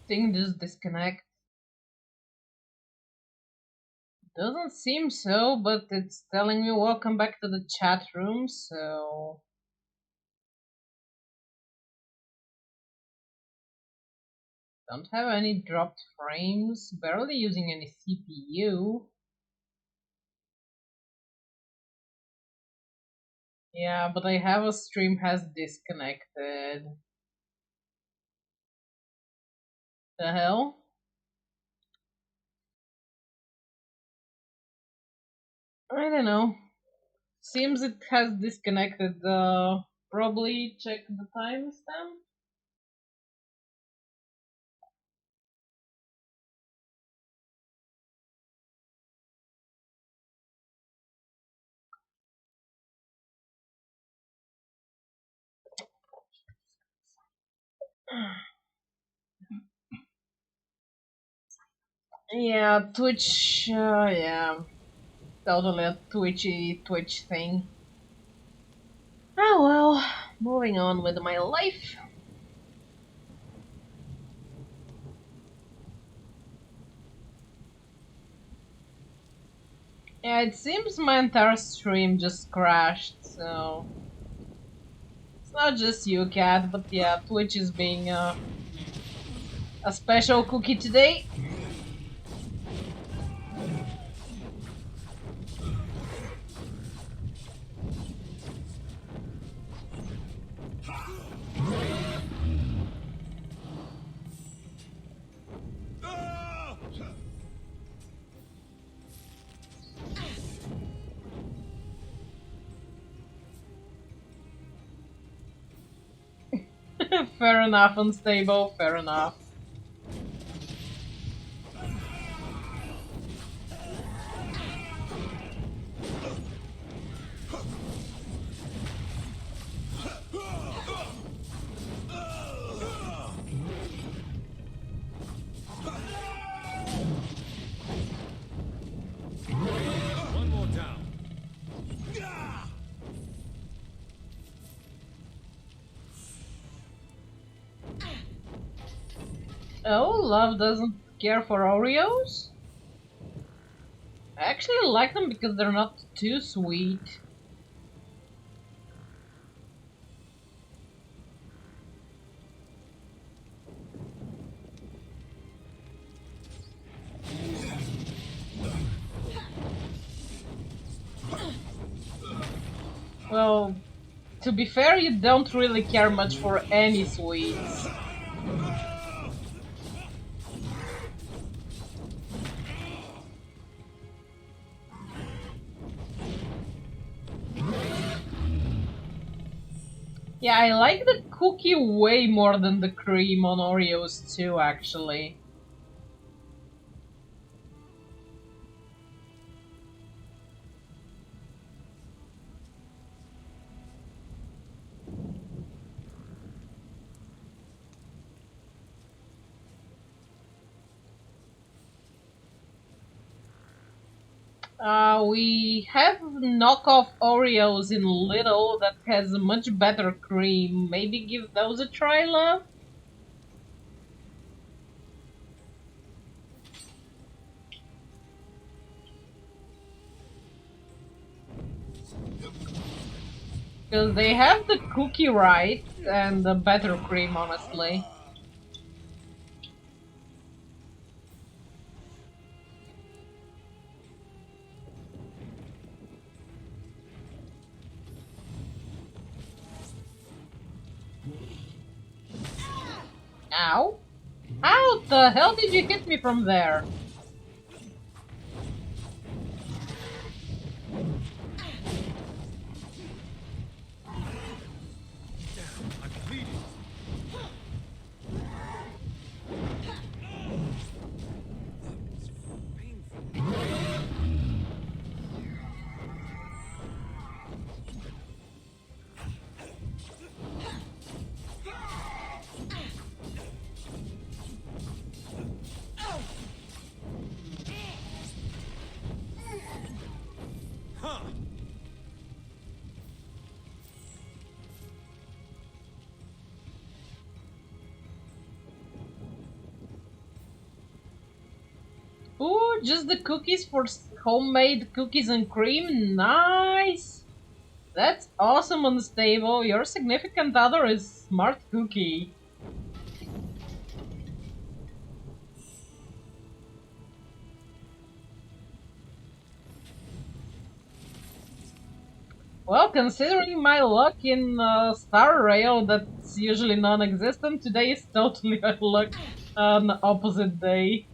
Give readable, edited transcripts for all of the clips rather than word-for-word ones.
thing just disconnect? Doesn't seem so, but it's telling me welcome back to the chat room, so... Don't have any dropped frames, barely using any CPU. Yeah, but I have a stream has disconnected. The hell? I don't know. Seems it has disconnected. Probably check the timestamp. Yeah, Twitch. Yeah, totally a twitchy Twitch thing. Oh well, moving on with my life. Yeah, it seems my entire stream just crashed, so it's not just you, Cat, but yeah, Twitch is being a special cookie today. Fair enough, unstable, fair enough. One more down. Oh, love doesn't care for Oreos? I actually like them because they're not too sweet. Well, to be fair, you don't really care much for any sweets. Yeah, I like the cookie way more than the cream on Oreos too, actually. We have knockoff Oreos in Little that has much better cream. Maybe give those a try, love? Because they have the cookie right and the better cream, honestly. Ow? How the hell did you hit me from there? I'm bleeding. just the cookies for homemade cookies and cream? Nice! That's awesome, Unstable. Your significant other is smart cookie. Well, considering my luck in Star Rail that's usually non-existent, today is totally a luck an opposite day.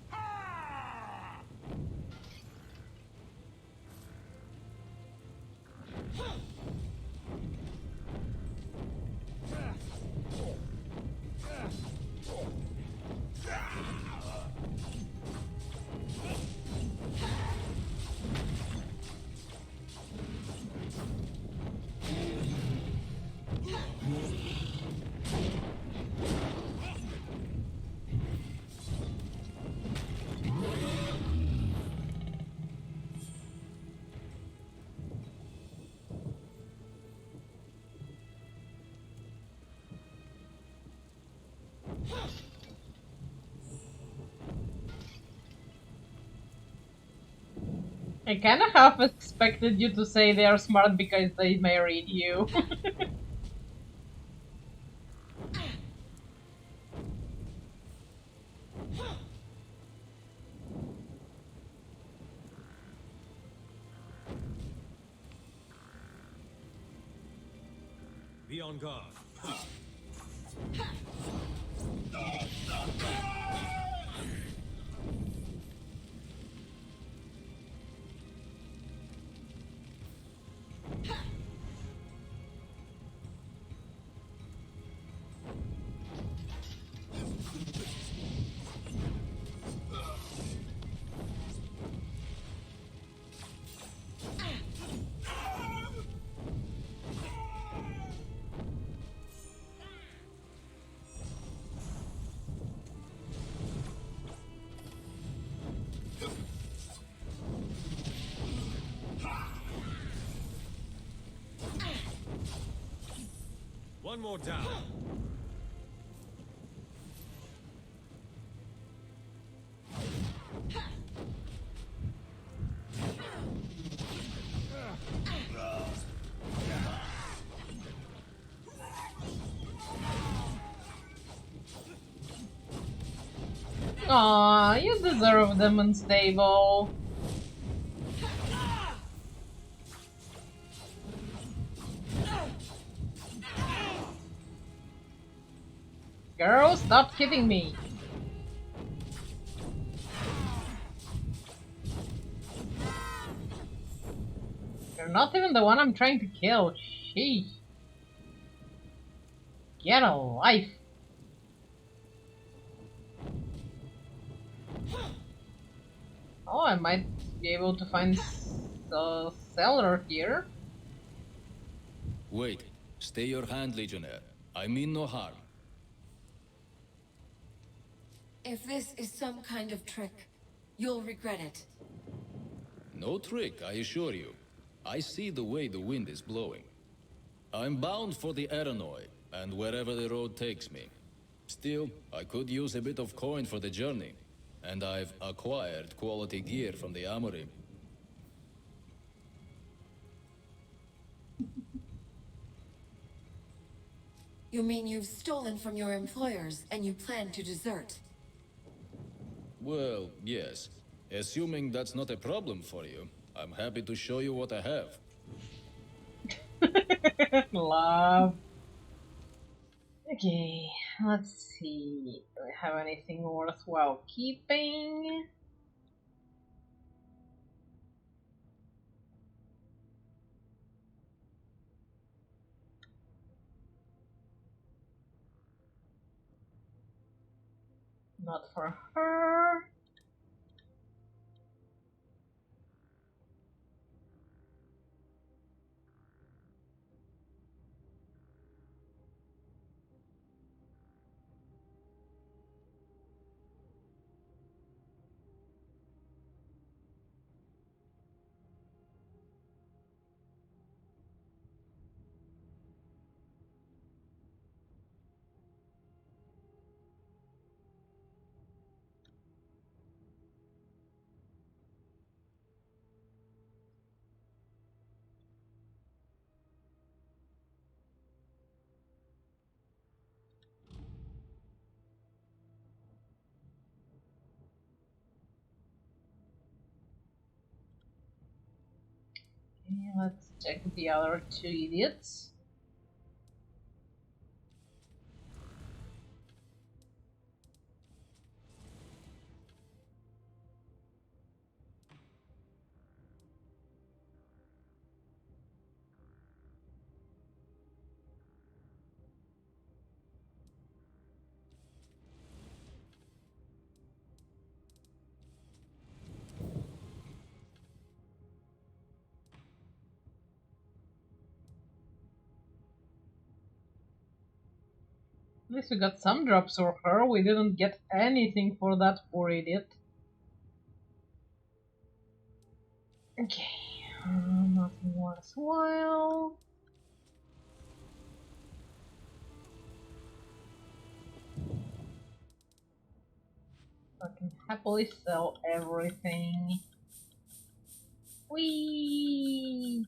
I kinda half expected you to say they are smart because they married you. Be on guard. One more down. Aw, you deserve them, Unstable. Girl, stop hitting me. You're not even the one I'm trying to kill. Sheesh. Get a life. Oh, I might be able to find the seller here. Wait. Stay your hand, Legionnaire. I mean no harm. If this is some kind of trick, you'll regret it. No trick, I assure you. I see the way the wind is blowing. I'm bound for the Aranoi, and wherever the road takes me. Still, I could use a bit of coin for the journey. And I've acquired quality gear from the armory. You mean you've stolen from your employers and you plan to desert? Well, yes. Assuming that's not a problem for you, I'm happy to show you what I have. Love. Okay, let's see. Do I have anything worthwhile keeping? Not for her. Let's check the other two idiots. At least we got some drops for her. We didn't get anything for that poor idiot. Okay, nothing worthwhile. I can happily sell everything. Whee!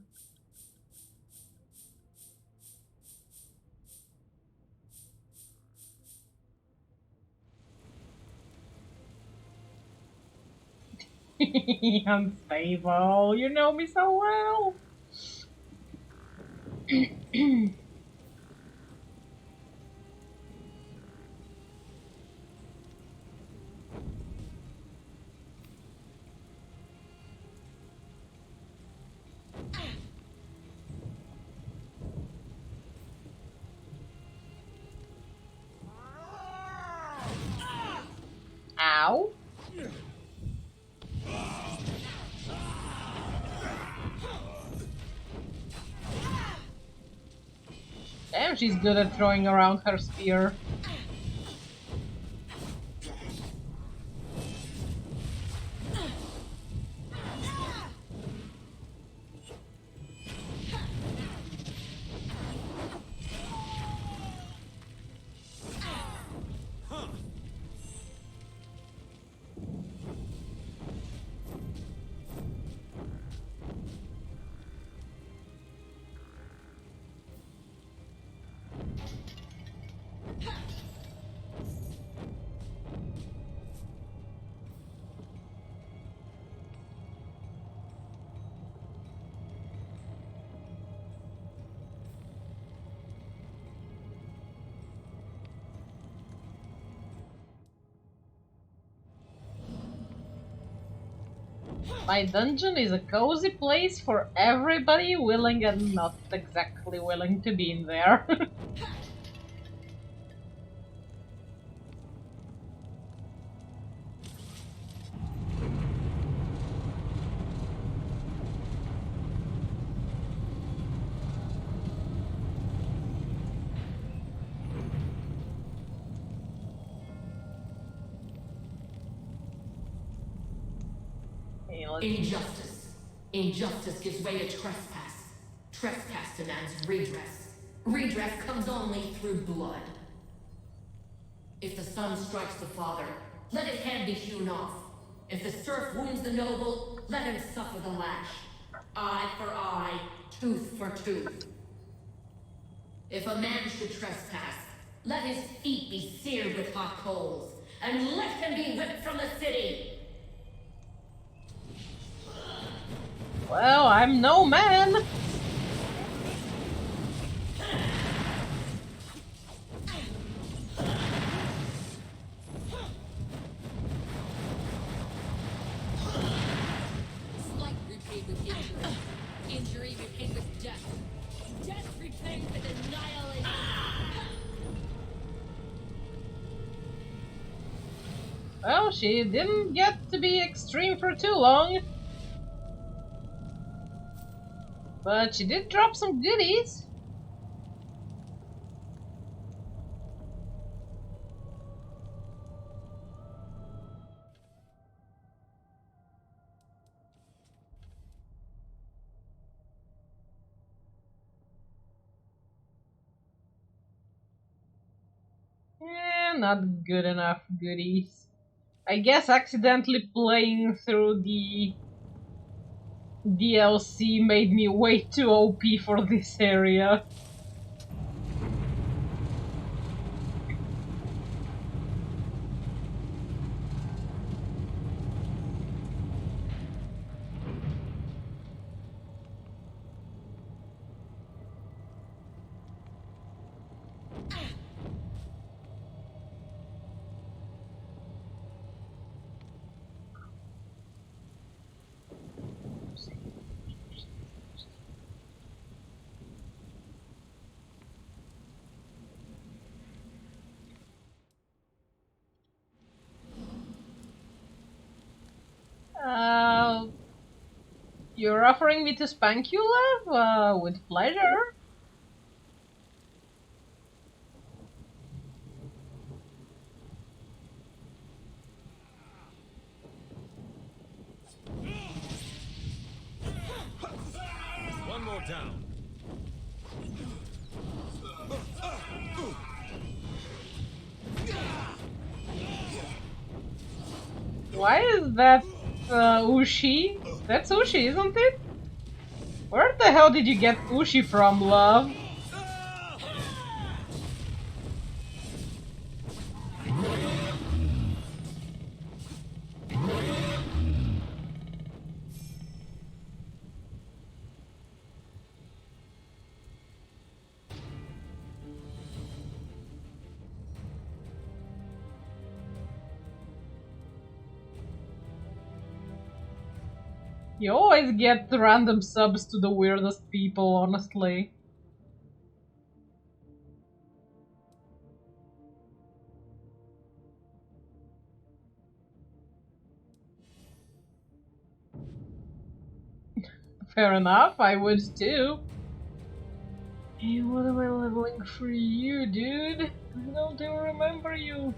Unstable, you know me so well. Ow. Damn, she's good at throwing around her spear. My dungeon is a cozy place for everybody willing and not exactly willing to be in there. Okay, Injustice. Injustice gives way to trespass. Trespass demands redress. Redress comes only through blood. If the son strikes the father, let his head be hewn off. If the serf wounds the noble, let him suffer the lash. Eye for eye, tooth for tooth. If a man should trespass, let his feet be seared with hot coals, and let him be whipped from the city. well, I'm no man. Slight repaid with injury. Injury repaid with death. Death repaid with annihilation. Well, she didn't get to be extreme for too long. But she did drop some goodies. Not good enough goodies. I guess accidentally playing through the DLC made me way too OP for this area. You're offering me to spank you, love? With pleasure. One more down. Why is that Ushi? That's Ushi, isn't it? Where the hell did you get Ushi from, love? You always get random subs to the weirdest people, honestly. Fair enough, I would too. Hey, what am I leveling for you, dude? I don't even remember you.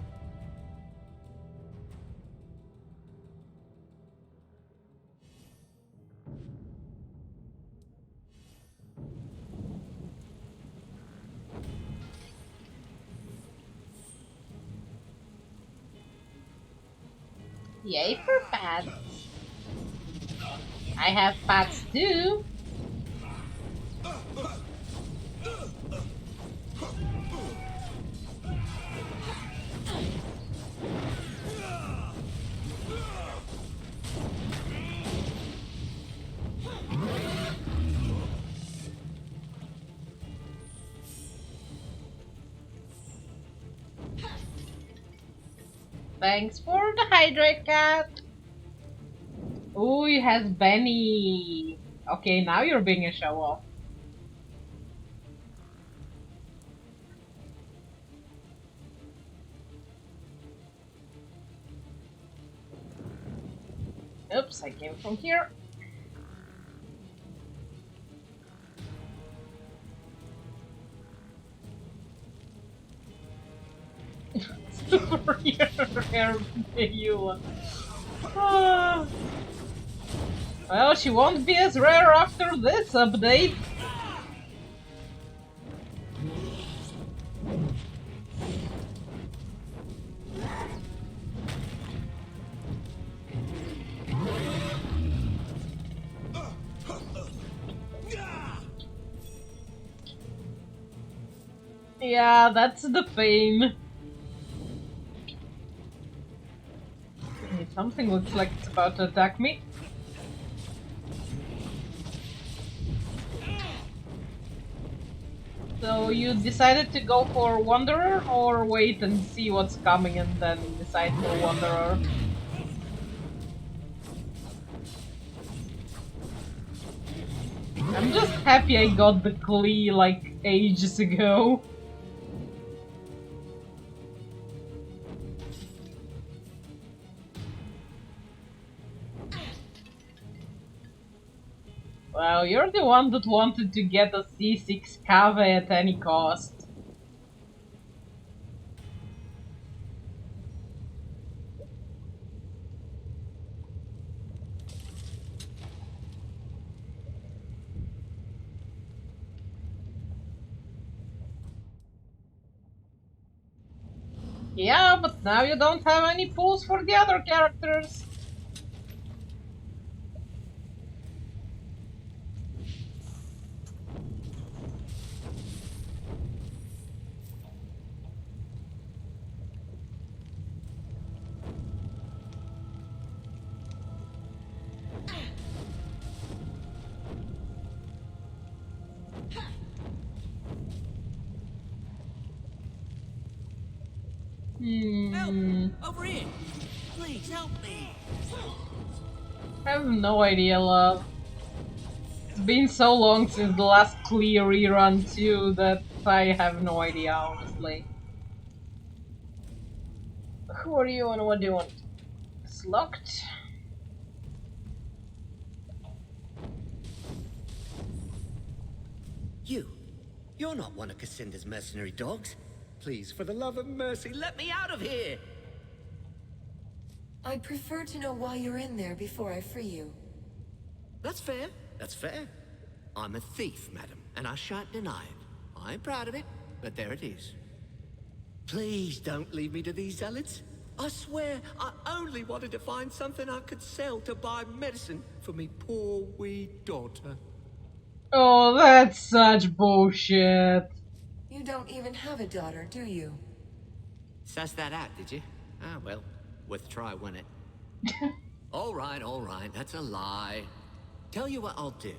Yay for pets. I have pets too. Thanks for the hydrate, cat. Ooh, he has Benny. Okay, now you're being a show off. Oops, I came from here. Super rare Beulah. Ah. Well, she won't be as rare after this update. Yeah, that's the pain. Hey, something looks like it's about to attack me. So you decided to go for Wanderer or wait and see what's coming and then decide for Wanderer? I'm just happy I got the Klee like ages ago. Well, you're the one that wanted to get a C6 Cave at any cost. Yeah, but now you don't have any pulls for the other characters. Over here! Please help me! I have no idea, love. It's been so long since the last clear rerun too that I have no idea, honestly. Who are you and what do you want? It's locked. You're not one of Cassinda's mercenary dogs. Please, for the love of mercy, let me out of here! I'd prefer to know why you're in there before I free you. That's fair. That's fair. I'm a thief, madam, and I shan't deny it. I'm proud of it, but there it is. Please don't leave me to these zealots. I swear, I only wanted to find something I could sell to buy medicine for me poor wee daughter. Oh, that's such bullshit. You don't even have a daughter, do you? Suss that out, did you? Ah, well, worth a try, wasn't it? All right, that's a lie. Tell you what I'll do.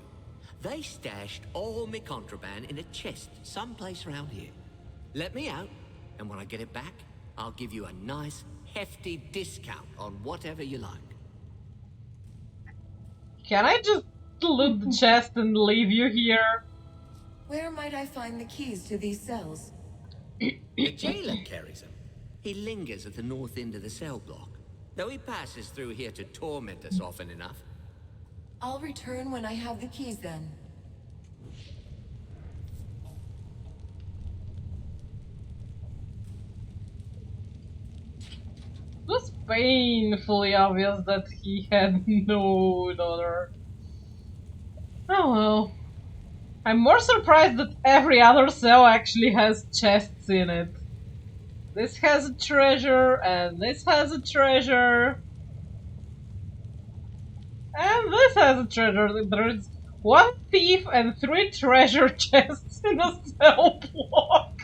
They stashed all me contraband in a chest someplace around here. Let me out, and when I get it back, I'll give you a nice, hefty discount on whatever you like. Can I just loot the chest and leave you here? Where might I find the keys to these cells? The jailer carries them. He lingers at the north end of the cell block, though he passes through here to torment us often enough. I'll return when I have the keys then. It was painfully obvious that he had no daughter. Oh well. I'm more surprised that every other cell actually has chests in it. This has a treasure, and this has a treasure. And this has a treasure. There's one thief and 3 treasure chests in a cell block.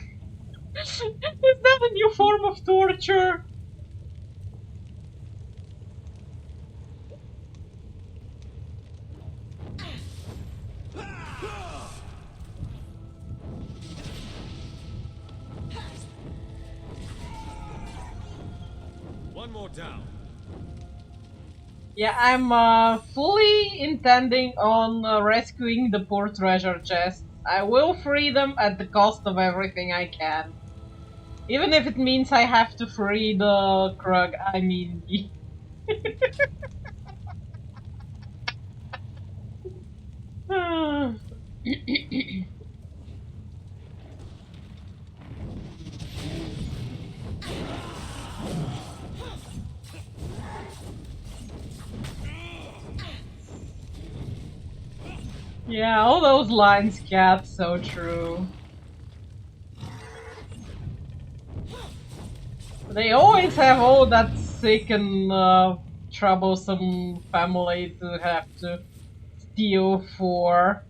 Is that a new form of torture? One more down. Yeah, I'm fully intending on rescuing the poor treasure chests. I will free them at the cost of everything I can. Even if it means I have to free the Krug, I mean me. Yeah, all those lines, Cat, so true. They always have all that sick and troublesome family to have to steal for.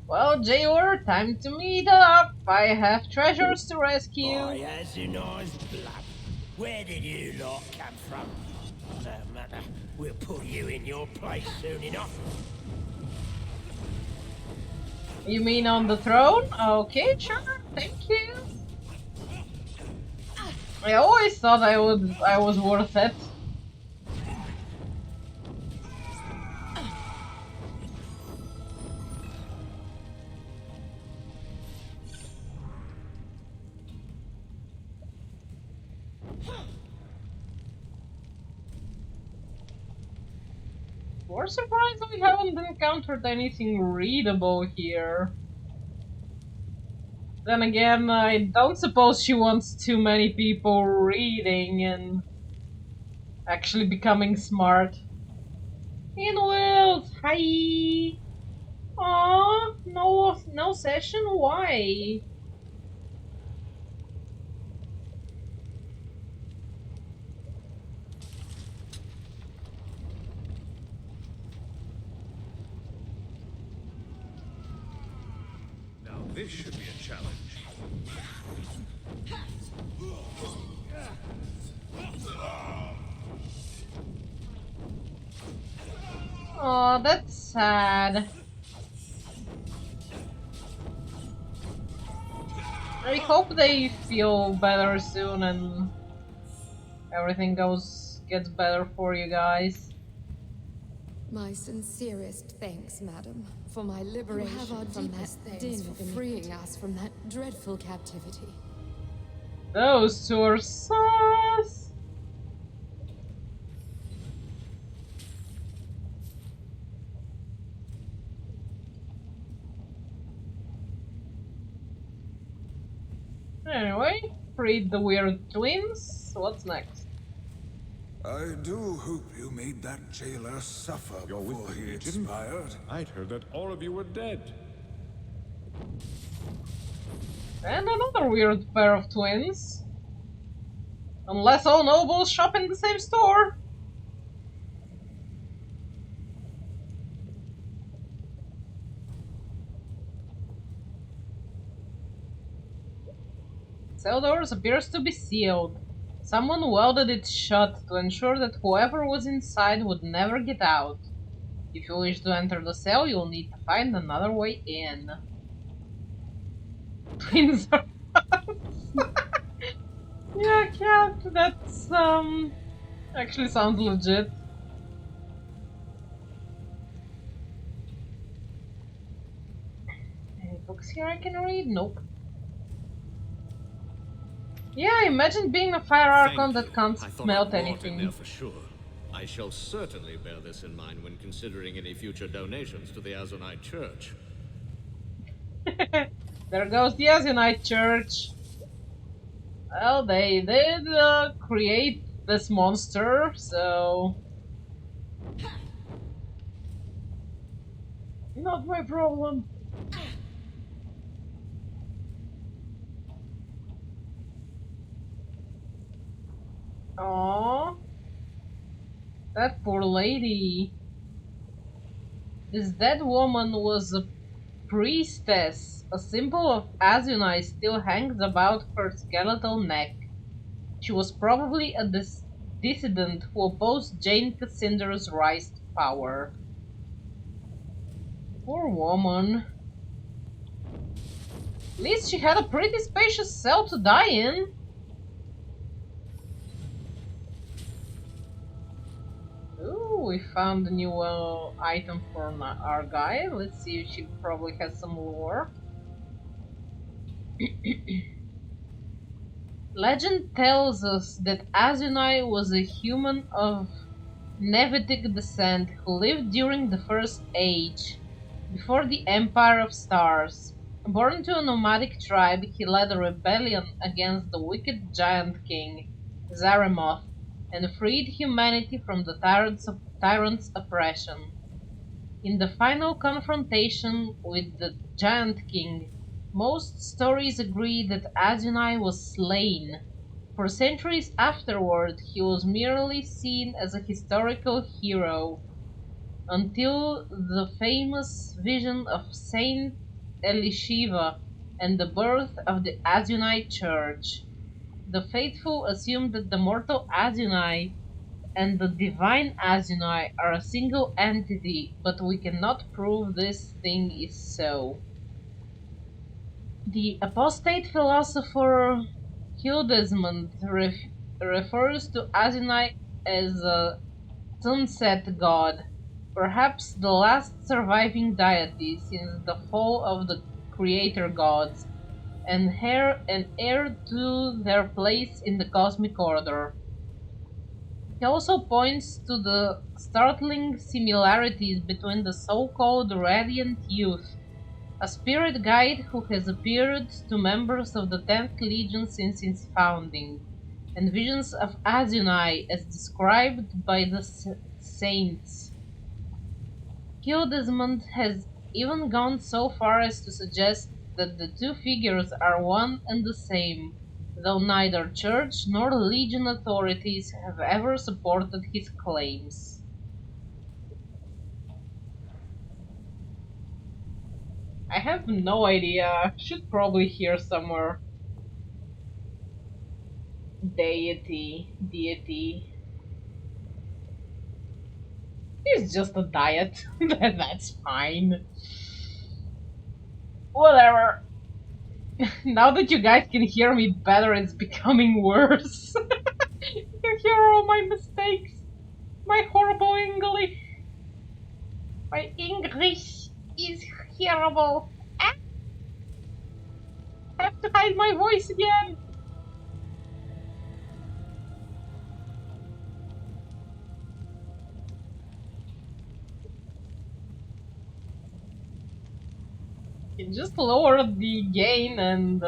Well, jailer, time to meet up. I have treasures to rescue. Boy, has a nice blood. Where did you lot come from? No matter. We'll put you in your place soon enough. You mean on the throne? Okay, sure, thank you. I always thought I was worth it. We're surprised we haven't encountered anything readable here. Then again, I don't suppose she wants too many people reading and actually becoming smart. In Wales, hi! Aww, no session, why? Now this should be a challenge. Aw, that's sad. I hope they feel better soon and everything gets better for you guys. My sincerest thanks, madam, for my liberation from that din for freeing us from that dreadful captivity. Those two are sus. Anyway, freed the weird twins. What's next? I do hope you made that jailer suffer You're before with the he Legion? expired. I'd heard that all of you were dead. And another weird pair of twins. Unless all nobles shop in the same store. Cell doors appears to be sealed. Someone welded it shut to ensure that whoever was inside would never get out. If you wish to enter the cell, you'll need to find another way in. Twins are yeah, cat, that's actually sounds legit. Any books here I can read? Nope. Yeah, imagine being a fire archon that can't I thought melt I'd brought in there anything. for sure. I shall certainly bear this in mind when considering any future donations to the Azonite Church. There goes the Azionite Church. Well, they did create this monster, so not my problem. Aww, that poor lady. This dead woman was a priestess. A symbol of Azunai still hangs about her skeletal neck. She was probably a dissident who opposed Jane Cassinder's rise to power. Poor woman. At least she had a pretty spacious cell to die in. Ooh, we found a new item for our guy. Let's see if she probably has some lore. Legend tells us that Azunai was a human of Nevitic descent who lived during the First Age, before the Empire of Stars. Born to a nomadic tribe, he led a rebellion against the wicked giant king, Zaremoth, and freed humanity from the tyrant's oppression. In the final confrontation with the Giant King, most stories agree that Azunai was slain. For centuries afterward, he was merely seen as a historical hero, until the famous vision of Saint Elishiva and the birth of the Azunai Church. The faithful assume that the mortal Azunai and the divine Azunai are a single entity, but we cannot prove this thing is so. The apostate philosopher Hildesmund refers to Azunai as a sunset god, perhaps the last surviving deity since the fall of the creator gods, and heir to their place in the cosmic order. He also points to the startling similarities between the so-called Radiant Youth, a spirit guide who has appeared to members of the 10th Legion since its founding, and visions of Azunai as described by the saints. Hildesmund has even gone so far as to suggest that the two figures are one and the same, though neither church nor legion authorities have ever supported his claims. I have no idea. Should probably hear somewhere. Deity. It's just a diet. That's fine. Whatever. Now that you guys can hear me better, it's becoming worse. You hear all my mistakes. My horrible English. My English is terrible. I have to hide my voice again. You just lower the gain and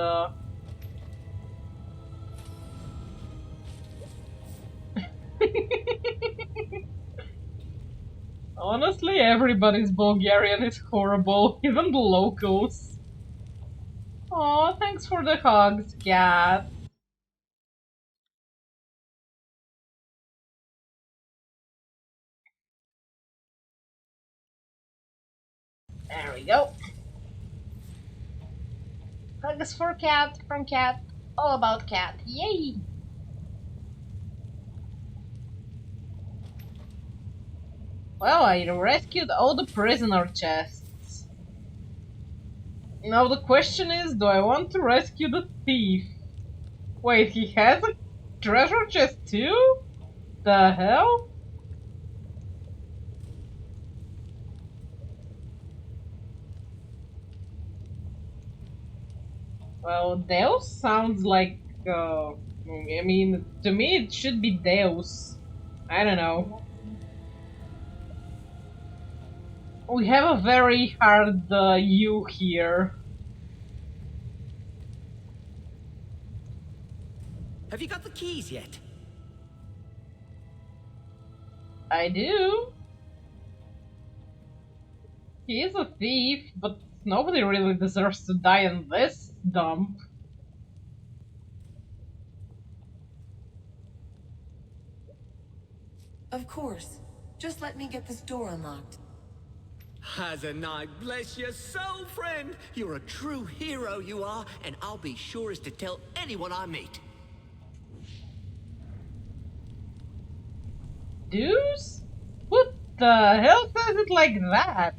honestly, everybody's Bulgarian is horrible, even the locals. Aw, thanks for the hugs, cat. There we go. Hugs for cat, from cat, all about cat. Yay! Well, I rescued all the prisoner chests. Now the question is, do I want to rescue the thief? Wait, he has a treasure chest too? The hell? Well, Deus sounds like, I mean, to me it should be Deus. I don't know. We have a very hard U here. Have you got the keys yet? I do. He is a thief, but nobody really deserves to die in this dump. Of course. Just let me get this door unlocked. As a knight, bless your soul, friend. You're a true hero, you are, and I'll be sure as to tell anyone I meet. Deuce? What the hell says it like that?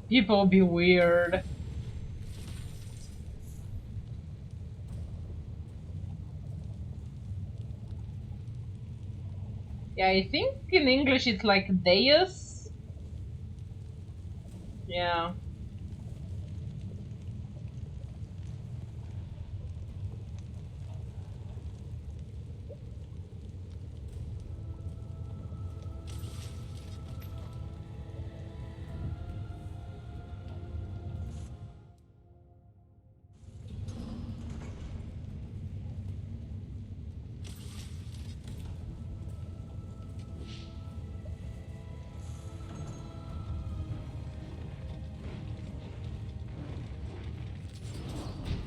People be weird. Yeah, I think in English it's like Deus. Yeah.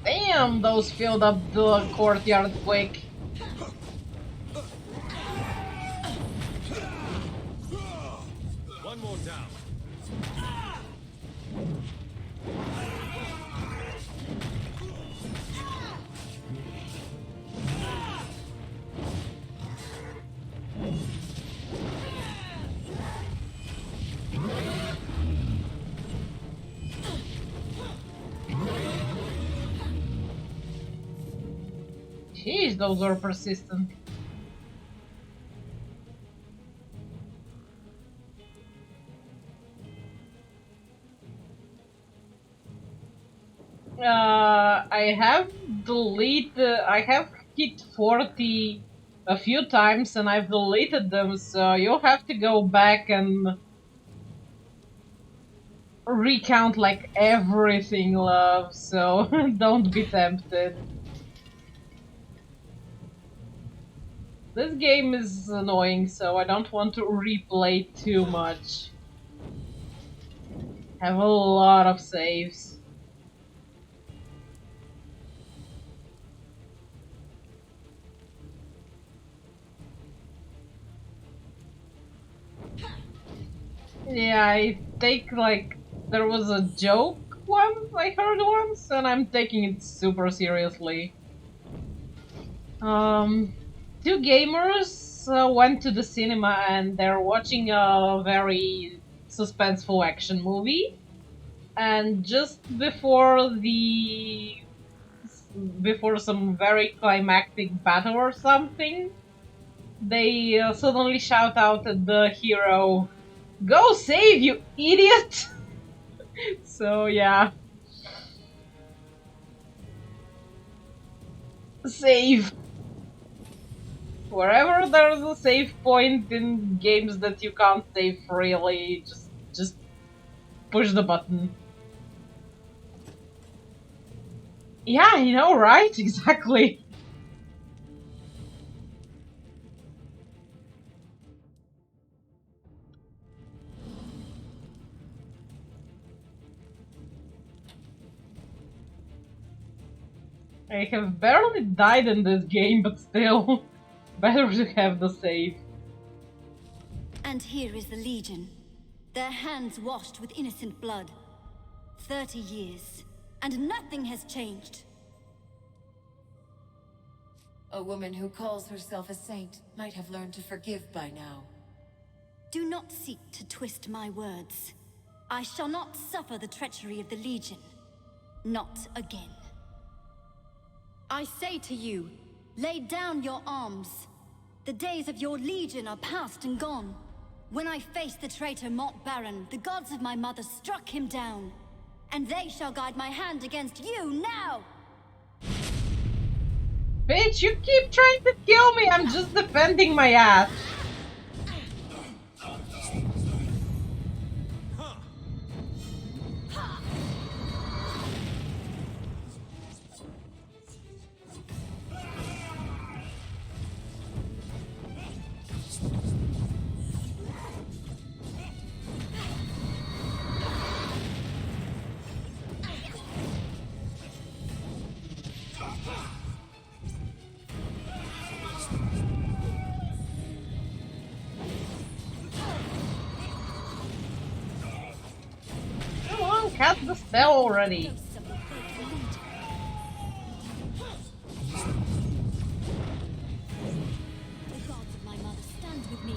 Damn, those filled up the courtyard quick. One more down. Jeez, those are persistent. I have hit 40 a few times and I've deleted them, so you'll have to go back and recount like everything, love, so don't be tempted. This game is annoying, so I don't want to replay too much. Have a lot of saves. Yeah, I take like there was a joke once I heard once, and I'm taking it super seriously. Two gamers went to the cinema and they're watching a very suspenseful action movie, and just before some very climactic battle or something, they suddenly shout out at the hero, "Go save, you idiot!" So yeah, save. Wherever there's a save point in games that you can't save freely, just push the button. Yeah, I know, right? Exactly. I have barely died in this game, but still, better to have the save. And here is the Legion, their hands washed with innocent blood. 30 years, and nothing has changed. A woman who calls herself a saint might have learned to forgive by now. Do not seek to twist my words. I shall not suffer the treachery of the Legion. Not again. I say to you, lay down your arms. The days of your Legion are past and gone. When I faced the traitor Mont Baron, the gods of my mother struck him down. And they shall guide my hand against you now! Bitch, you keep trying to kill me, I'm just defending my ass. Come on, cast the spell already. The gods of my mother stand with me.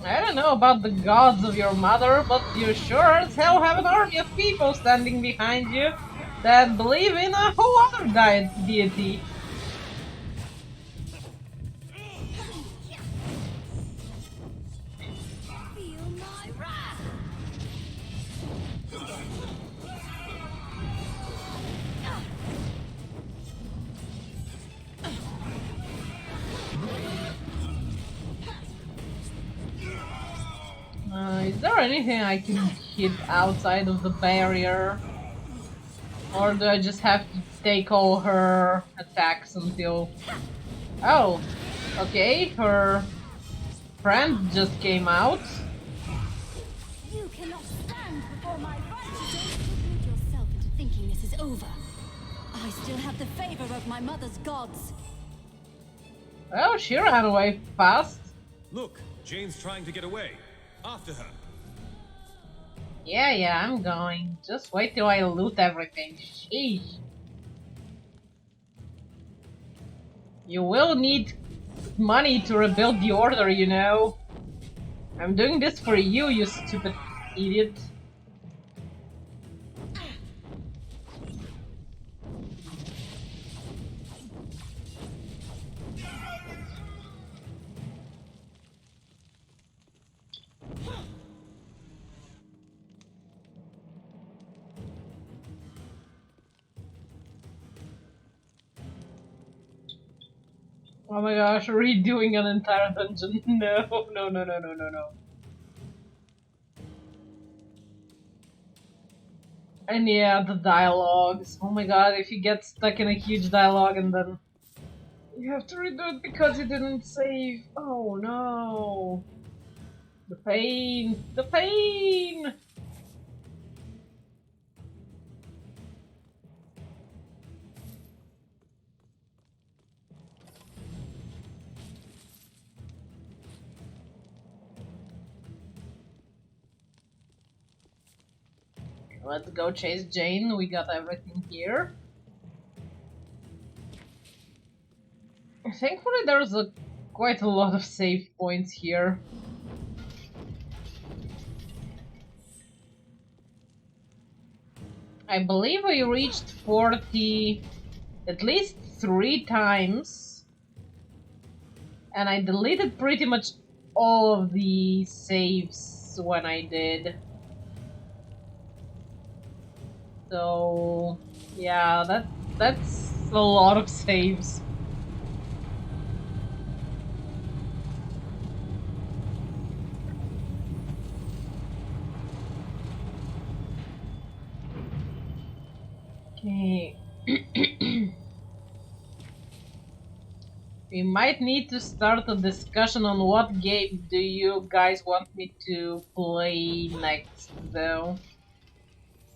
I don't know about the gods of your mother, but you sure as hell have an army of people standing behind you that believe in a whole other deity. Feel my wrath! Is there anything I can hit outside of the barrier? Or do I just have to take all her attacks until... Oh, okay, her friend just came out. You cannot stand before my righteousness! Don't put yourself into thinking this is over. I still have the favor of my mother's gods. Oh, she ran away fast. Look, Jane's trying to get away. After her. Yeah, I'm going. Just wait till I loot everything. Sheesh. You will need money to rebuild the order, you know. I'm doing this for you, you stupid idiot. Oh my gosh, redoing an entire dungeon. No. And yeah, the dialogues. Oh my god, if you get stuck in a huge dialogue and then you have to redo it because you didn't save. Oh no. The pain. The pain! Let's go chase Jane. We got everything here. Thankfully, there's quite a lot of save points here. I believe we reached 40 at least 3 times. And I deleted pretty much all of the saves when I did. So yeah, that's a lot of saves. Okay. We might need to start a discussion on what game do you guys want me to play next, though.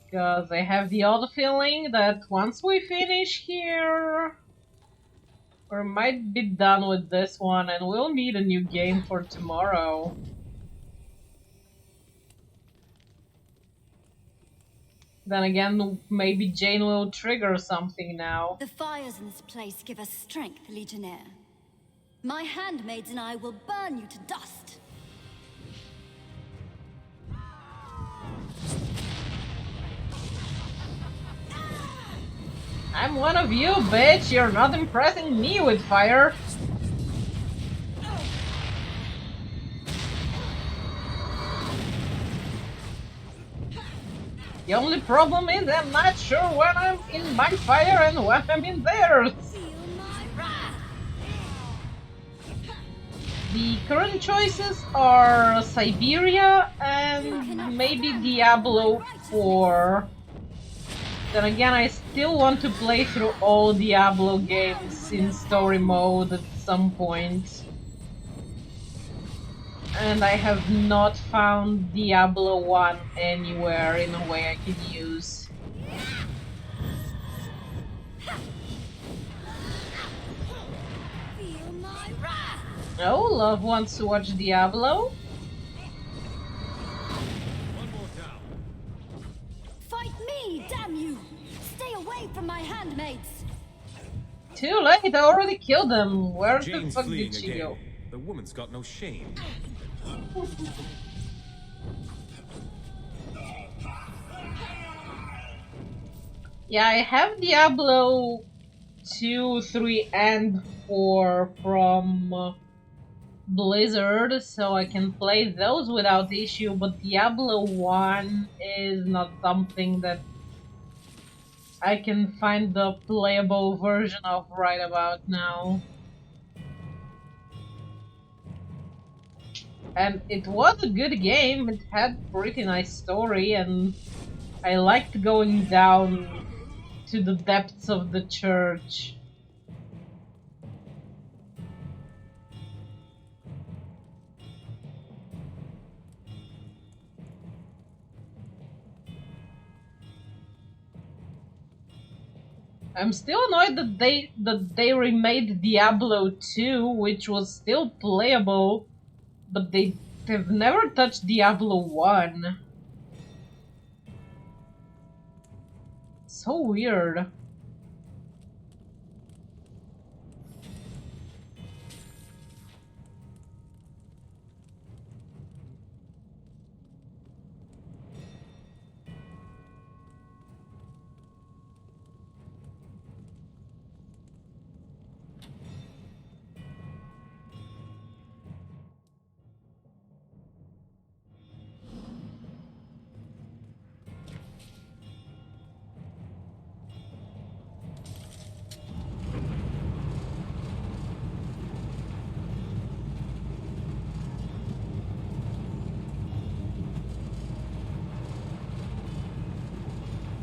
Because I have the odd feeling that once we finish here, we might be done with this one and we'll need a new game for tomorrow. Then again, maybe Jane will trigger something now. The fires in this place give us strength, Legionnaire. My handmaids and I will burn you to dust. I'm one of you, bitch! You're not impressing me with fire! The only problem is I'm not sure when I'm in my fire and when I'm in theirs! The current choices are Siberia and maybe Diablo 4. Then again, I still want to play through all Diablo games in story mode at some point. And I have not found Diablo 1 anywhere in a way I can use. Oh, Love wants to watch Diablo. One more down. Fight me, damn you! Stay away from my handmaids! Too late, I already killed them. Where the Jane's fuck fleeing did she again. go? The woman's got no shame. Yeah, I have Diablo 2, 3, and 4 from Blizzard, so I can play those without issue, but Diablo 1 is not something that I can find the playable version of right about now. And it was a good game, it had pretty nice story, and I liked going down to the depths of the church. I'm still annoyed that they remade Diablo 2, which was still playable, but they've never touched Diablo 1. So weird.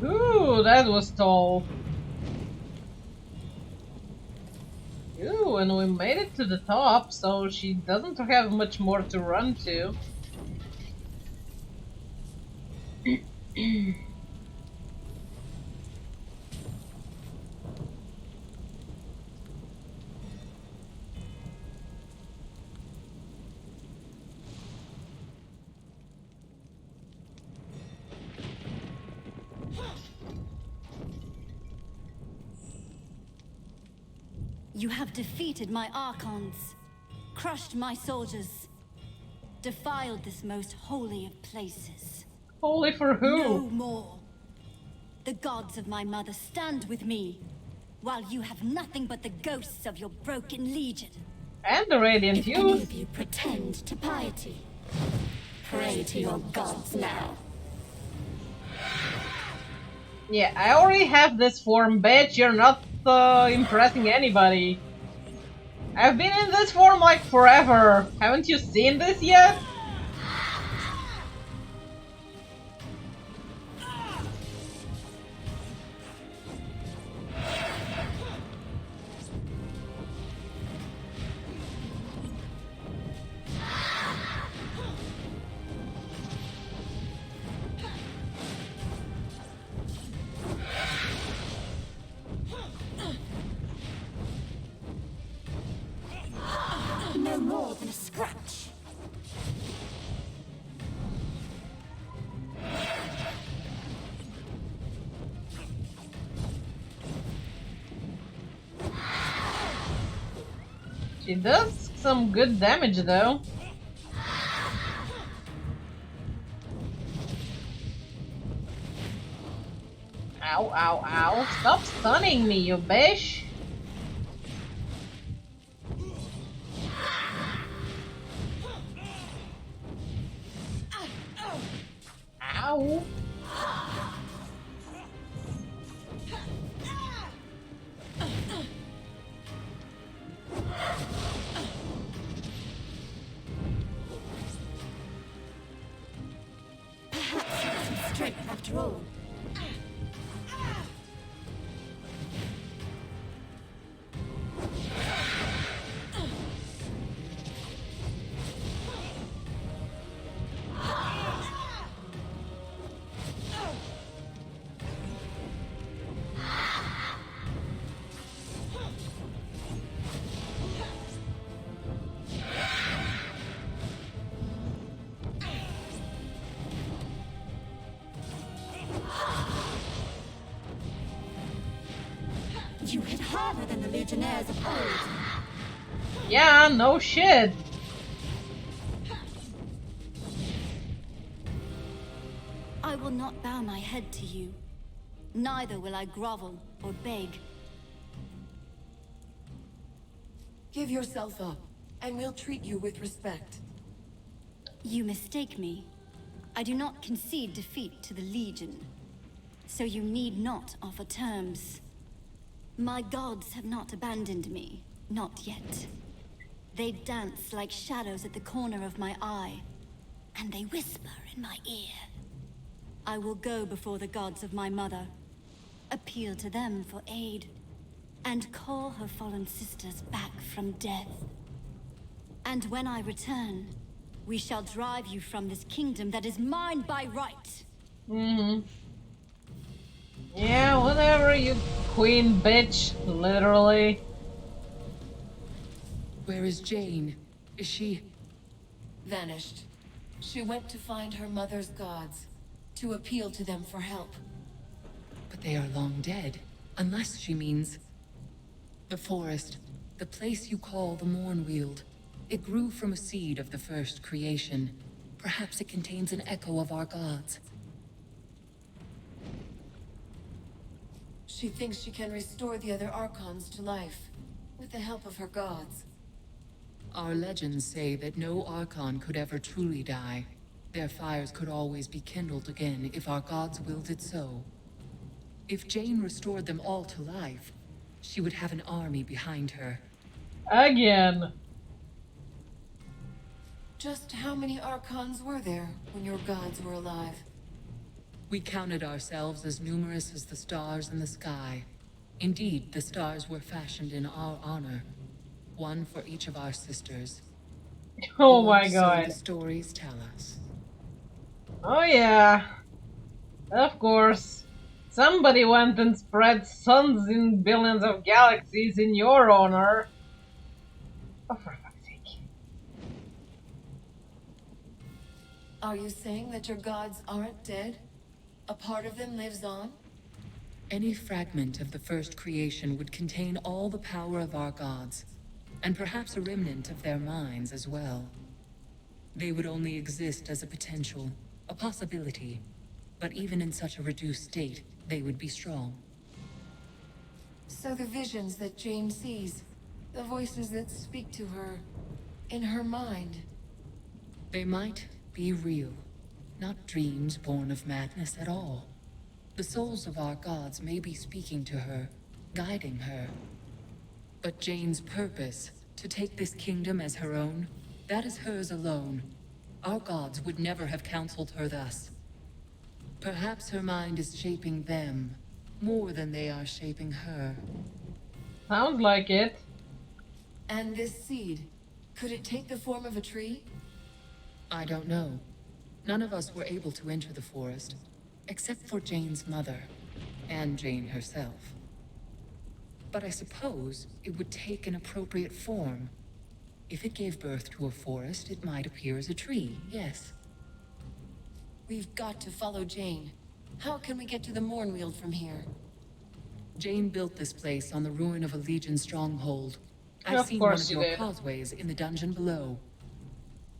Ooh, that was tall. Ooh, and we made it to the top, so she doesn't have much more to run to. You have defeated my archons, crushed my soldiers, defiled this most holy of places. Holy for who? No more. The gods of my mother stand with me, while you have nothing but the ghosts of your broken legion. And the Radiant If any Youth. of you pretend to piety, pray to your gods now. Yeah, I already have this form, bitch. You're not impressing anybody. I've been in this form like forever. Haven't you seen this yet? No more than a scratch. She does some good damage though. Ow, ow, ow. Stop stunning me, you bitch. Ow. Strength after all. You hit harder than the Legionnaires of old. Yeah, no shit. I will not bow my head to you. Neither will I grovel or beg. Give yourself up, and we'll treat you with respect. You mistake me. I do not concede defeat to the Legion. So you need not offer terms. My gods have not abandoned me. Not yet. They dance like shadows at the corner of my eye. And they whisper in my ear. I will go before the gods of my mother. Appeal to them for aid. And call her fallen sisters back from death. And when I return, we shall drive you from this kingdom that is mine by right. Mm-hmm. Yeah, whatever, you queen bitch. Literally. Where is Jane? Is she... Vanished. She went to find her mother's gods, to appeal to them for help. But they are long dead, unless she means... The forest, the place you call the Mournweald. It grew from a seed of the first creation. Perhaps it contains an echo of our gods. She thinks she can restore the other Archons to life, with the help of her gods. Our legends say that no Archon could ever truly die. Their fires could always be kindled again if our gods willed it so. If Jane restored them all to life, she would have an army behind her. Again. Just how many Archons were there when your gods were alive? We counted ourselves as numerous as the stars in the sky. Indeed, the stars were fashioned in our honor. One for each of our sisters. Oh Or my so god. the stories tell us. Oh yeah. Of course. Somebody went and spread suns in billions of galaxies in your honor. Oh, for fuck's sake. Are you saying that your gods aren't dead? A part of them lives on? Any fragment of the first creation would contain all the power of our gods, and perhaps a remnant of their minds as well. They would only exist as a potential, a possibility, but even in such a reduced state, they would be strong. So the visions that Jane sees, the voices that speak to her, in her mind, they might be real, not dreams born of madness at all. The souls of our gods may be speaking to her, guiding her. But Jane's purpose, to take this kingdom as her own, that is hers alone. Our gods would never have counseled her thus. Perhaps her mind is shaping them more than they are shaping her. Sounds like it. And this seed, could it take the form of a tree? I don't know. None of us were able to enter the forest, except for Jane's mother, and Jane herself. But I suppose it would take an appropriate form. If it gave birth to a forest, it might appear as a tree, yes. We've got to follow Jane. How can we get to the Mornweald from here? Jane built this place on the ruin of a Legion stronghold. I've Of seen one course of she your did. causeways in the dungeon below.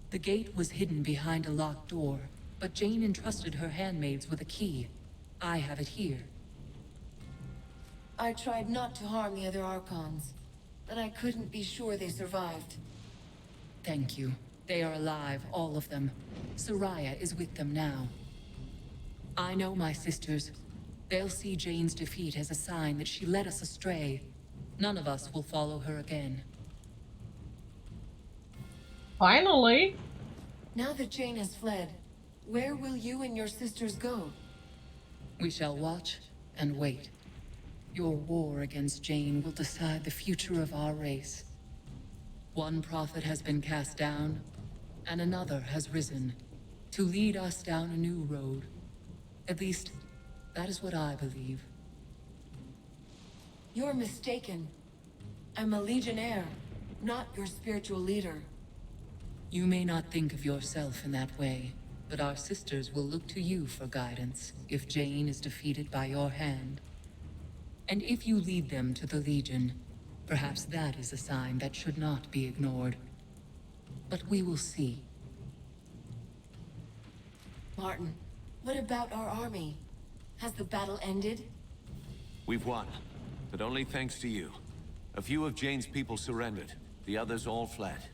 The gate was hidden behind a locked door, but Jane entrusted her handmaids with a key. I have it here. I tried not to harm the other Archons, but I couldn't be sure they survived. Thank you. They are alive, all of them. Soraya is with them now. I know my sisters. They'll see Jane's defeat as a sign that she led us astray. None of us will follow her again. Finally. Now that Jane has fled, where will you and your sisters go? We shall watch and wait. Your war against Jane will decide the future of our race. One prophet has been cast down, and another has risen, to lead us down a new road. At least, that is what I believe. You're mistaken. I'm a Legionnaire, not your spiritual leader. You may not think of yourself in that way, but our sisters will look to you for guidance if Jane is defeated by your hand. And if you lead them to the Legion, perhaps that is a sign that should not be ignored. But we will see. Martin, what about our army? Has the battle ended? We've won, but only thanks to you. A few of Jane's people surrendered. The others all fled.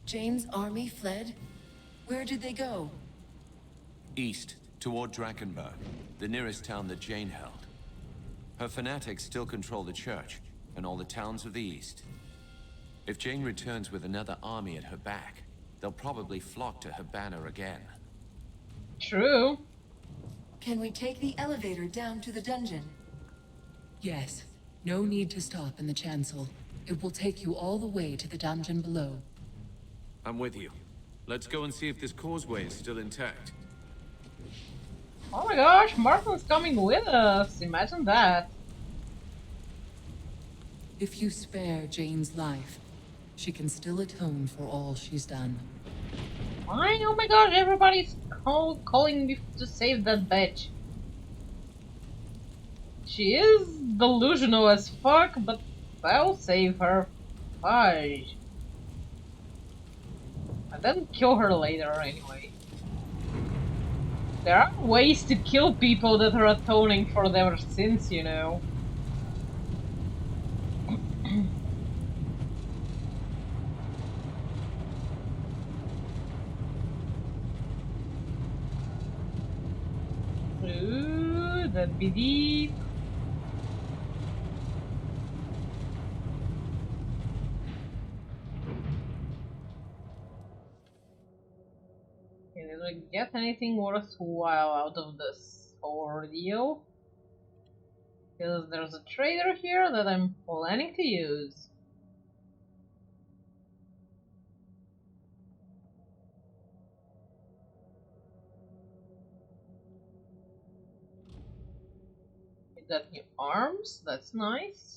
Jane's army fled? Where did they go? East, toward Drakenberg, the nearest town that Jane held. Her fanatics still control the church, and all the towns of the east. If Jane returns with another army at her back, they'll probably flock to her banner again. True. Can we take the elevator down to the dungeon? Yes. No need to stop in the chancel. It will take you all the way to the dungeon below. I'm with you. Let's go and see if this causeway is still intact. Oh my gosh, Martin's coming with us. Imagine that. If you spare Jane's life, she can still atone for all she's done. Why? Oh my gosh, everybody's calling me to save that bitch. She is delusional as fuck, but I'll save her. Fudge. And then kill her later anyway. There are ways to kill people that are atoning for their sins, you know. Ooh, that'd be deep. Okay, did we get anything worthwhile out of this ordeal? Because there's a trader here that I'm planning to use. We got new arms, that's nice.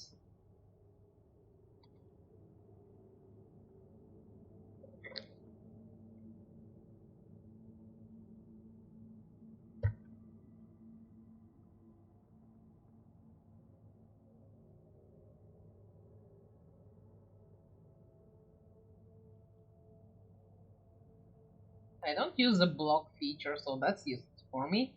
I don't use the block feature, so that's useful for me.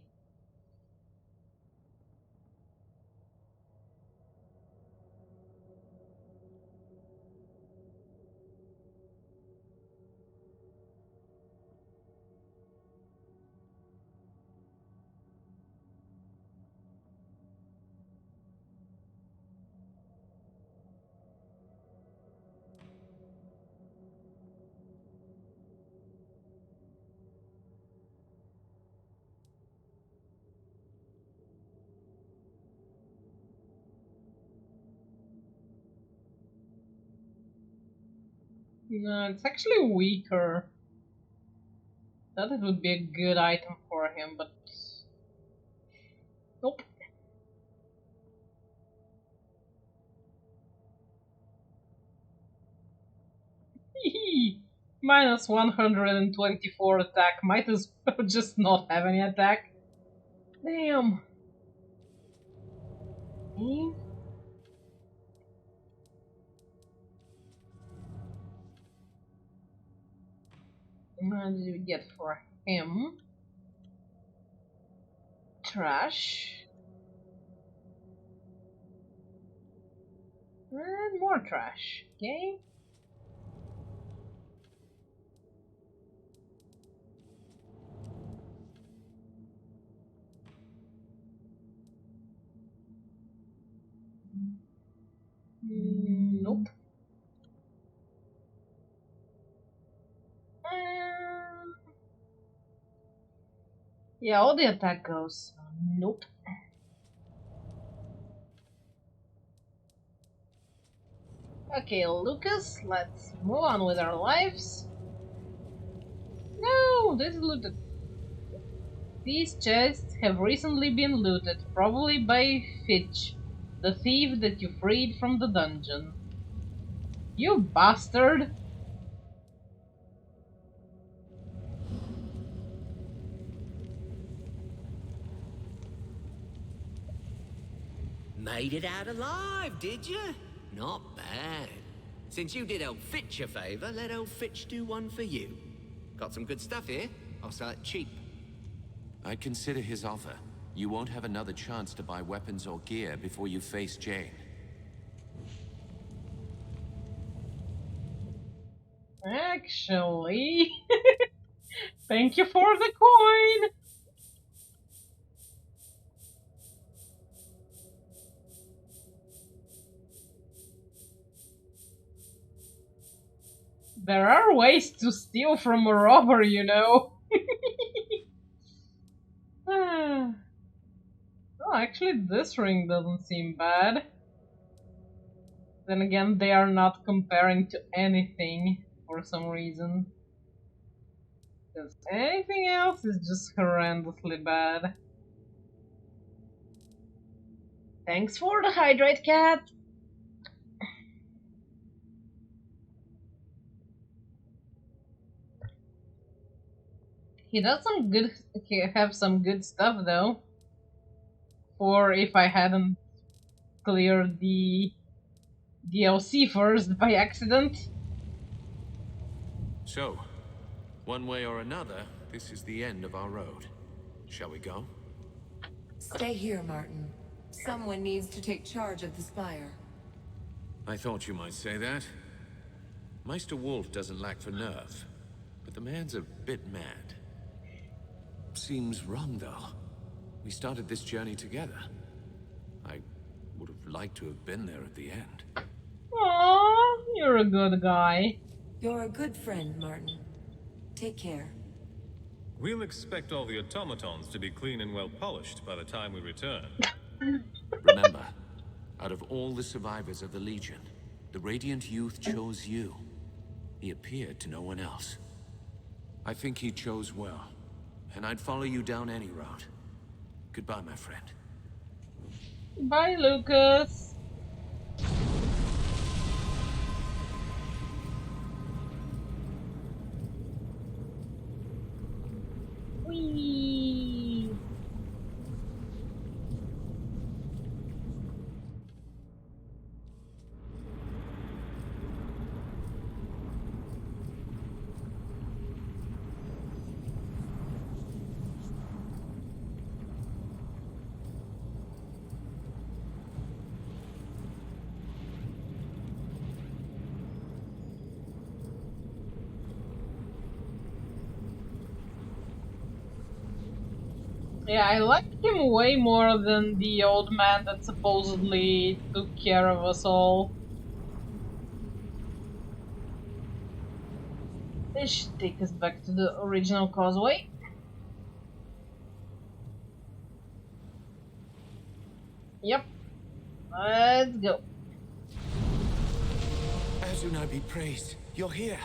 No, it's actually weaker. Thought it would be a good item for him, but nope. Minus 124 attack. Might as well just not have any attack. Damn. Hmm. What did you get for him? Trash. And more trash. Okay. Nope. Yeah, all the attack goes. Nope. Okay, Lucas, let's move on with our lives. No, this is looted. These chests have recently been looted, probably by Fitch, the thief that you freed from the dungeon. You bastard! Made it out alive, did you? Not bad. Since you did old Fitch a favor, let old Fitch do one for you. Got some good stuff here. I'll sell it cheap. I'd consider his offer. You won't have another chance to buy weapons or gear before you face Jane. Actually, thank you for the coin! There are ways to steal from a robber, you know. Oh, actually, this ring doesn't seem bad. Then again, they are not comparing to anything for some reason. Because anything else is just horrendously bad. Thanks for the hydrate, cat! He does some good, have some good stuff though. For if I hadn't cleared the DLC first by accident. So, one way or another, this is the end of our road. Shall we go? Stay here, Martin. Someone needs to take charge of the spire. I thought you might say that. Meister Wolf doesn't lack for nerve, but the man's a bit mad. Seems wrong, though. We started this journey together. I would have liked to have been there at the end. Aww, you're a good guy. You're a good friend, Martin. Take care. We'll expect all the automatons to be clean and well polished by the time we return. Remember, out of all the survivors of the Legion, the Radiant Youth chose you. He appeared to no one else. I think he chose well, and I'd follow you down any road. Goodbye, my friend. Bye, Lucas. Whee! Yeah, I like him way more than the old man that supposedly took care of us all. This should take us back to the original causeway. Yep. Let's go. Adonai be praised. You're here.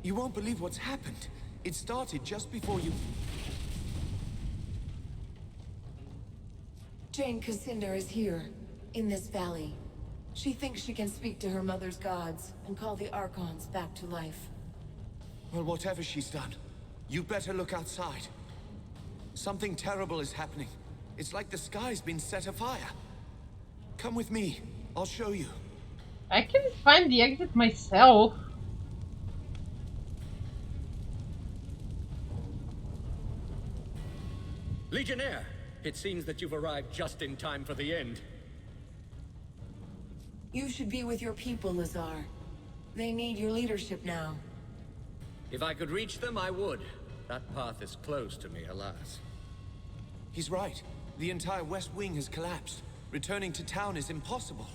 You won't believe what's happened. It started just before you... Jane Cassinda is here, in this valley. She thinks she can speak to her mother's gods and call the Archons back to life. Well, whatever she's done, you better look outside. Something terrible is happening. It's like the sky's been set afire. Come with me. I'll show you. I can find the exit myself. Legionnaire, it seems that you've arrived just in time for the end. You should be with your people, Lazar. They need your leadership now. If I could reach them, I would. That path is closed to me, alas. He's right. The entire West Wing has collapsed. Returning to town is impossible.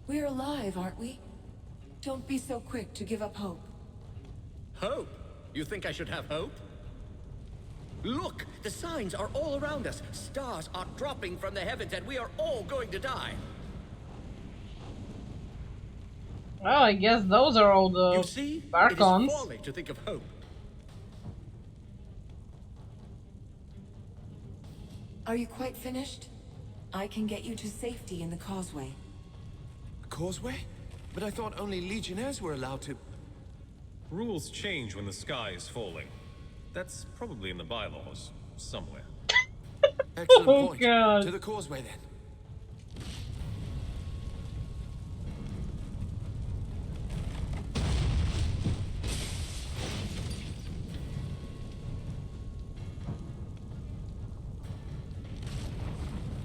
We're alive, aren't we? Don't be so quick to give up hope. Hope? You think I should have hope? Look! The signs are all around us. Stars are dropping from the heavens and we are all going to die. Well, I guess those are all the You see? Archons. It is folly to think of hope. Are you quite finished? I can get you to safety in the causeway. Causeway? But I thought only Legionnaires were allowed to... Rules change when the sky is falling. That's probably in the bylaws, somewhere. Excellent Oh, point. God. To the causeway, then.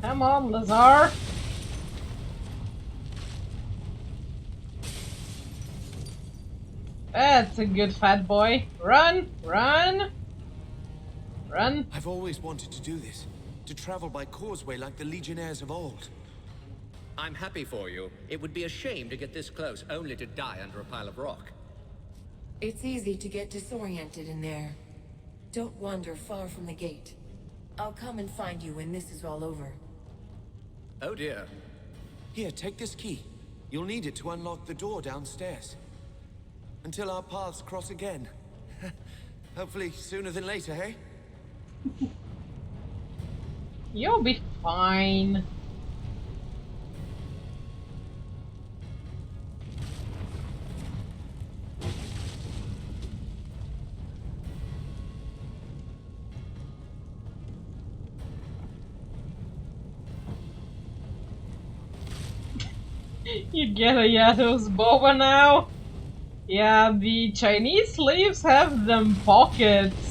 Come on, Lazar. That's a good fat boy. Run! Run! Run! I've always wanted to do this. To travel by causeway like the Legionnaires of old. I'm happy for you. It would be a shame to get this close only to die under a pile of rock. It's easy to get disoriented in there. Don't wander far from the gate. I'll come and find you when this is all over. Oh dear. Here, take this key. You'll need it to unlock the door downstairs. Until our paths cross again. Hopefully sooner than later, hey? You'll be fine. You get a Yato's boba now? Yeah, the Chinese slaves have them pockets.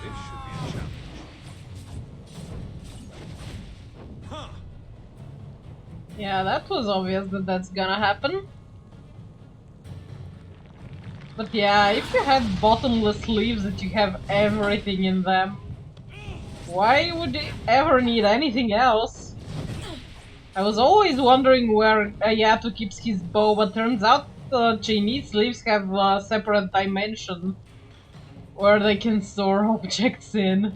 This should be a challenge. Huh. Yeah, that was obvious that that's gonna happen. But yeah, if you had bottomless sleeves that you have everything in them, why would you ever need anything else? I was always wondering where Yato keeps his bow, but turns out the Chinese sleeves have a separate dimension where they can store objects in.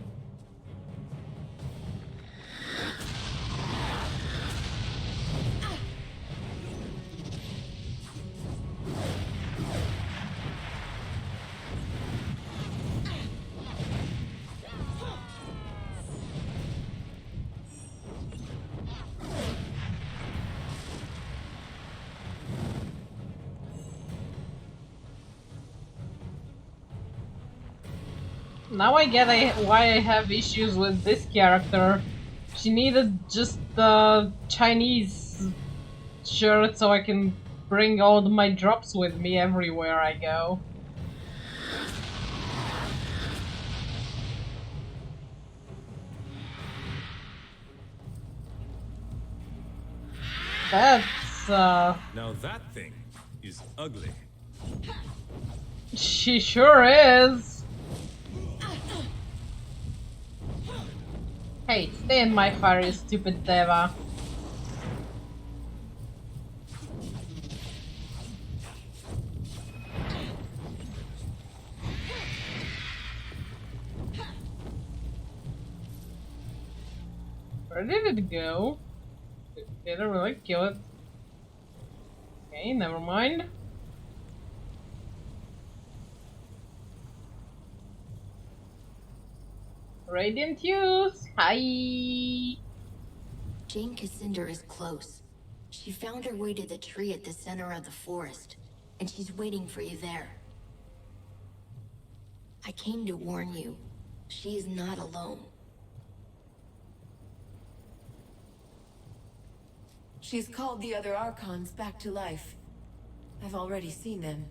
Now I get why I have issues with this character. She needed just the Chinese shirt so I can bring all my drops with me everywhere I go. That's Now that thing is ugly. she sure is. Hey, stay in my fire, you stupid Deva. Where did it go? Did it really kill it? Okay, never mind. Radiant Youth, hi! Jane Cassandra is close. She found her way to the tree at the center of the forest, and she's waiting for you there. I came to warn you. She is not alone. She's called the other Archons back to life. I've already seen them.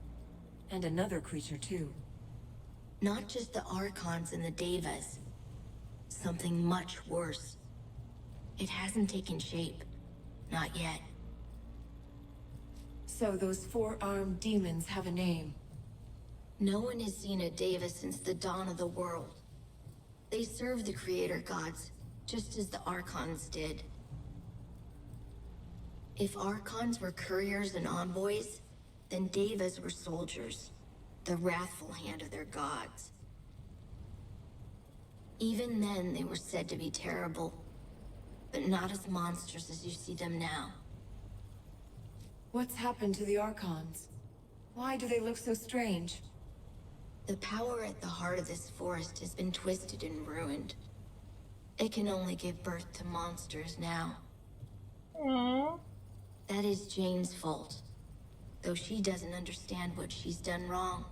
And another creature, too. Not just the Archons and the Devas. Something much worse. It hasn't taken shape. Not yet. So those four-armed demons have a name. No one has seen a Deva since the dawn of the world. They serve the Creator Gods, just as the Archons did. If Archons were couriers and envoys, then Devas were soldiers, the wrathful hand of their gods. Even then, they were said to be terrible, but not as monsters as you see them now. What's happened to the Archons? Why do they look so strange? The power at the heart of this forest has been twisted and ruined. It can only give birth to monsters now. Aww. That is Jane's fault, though she doesn't understand what she's done wrong.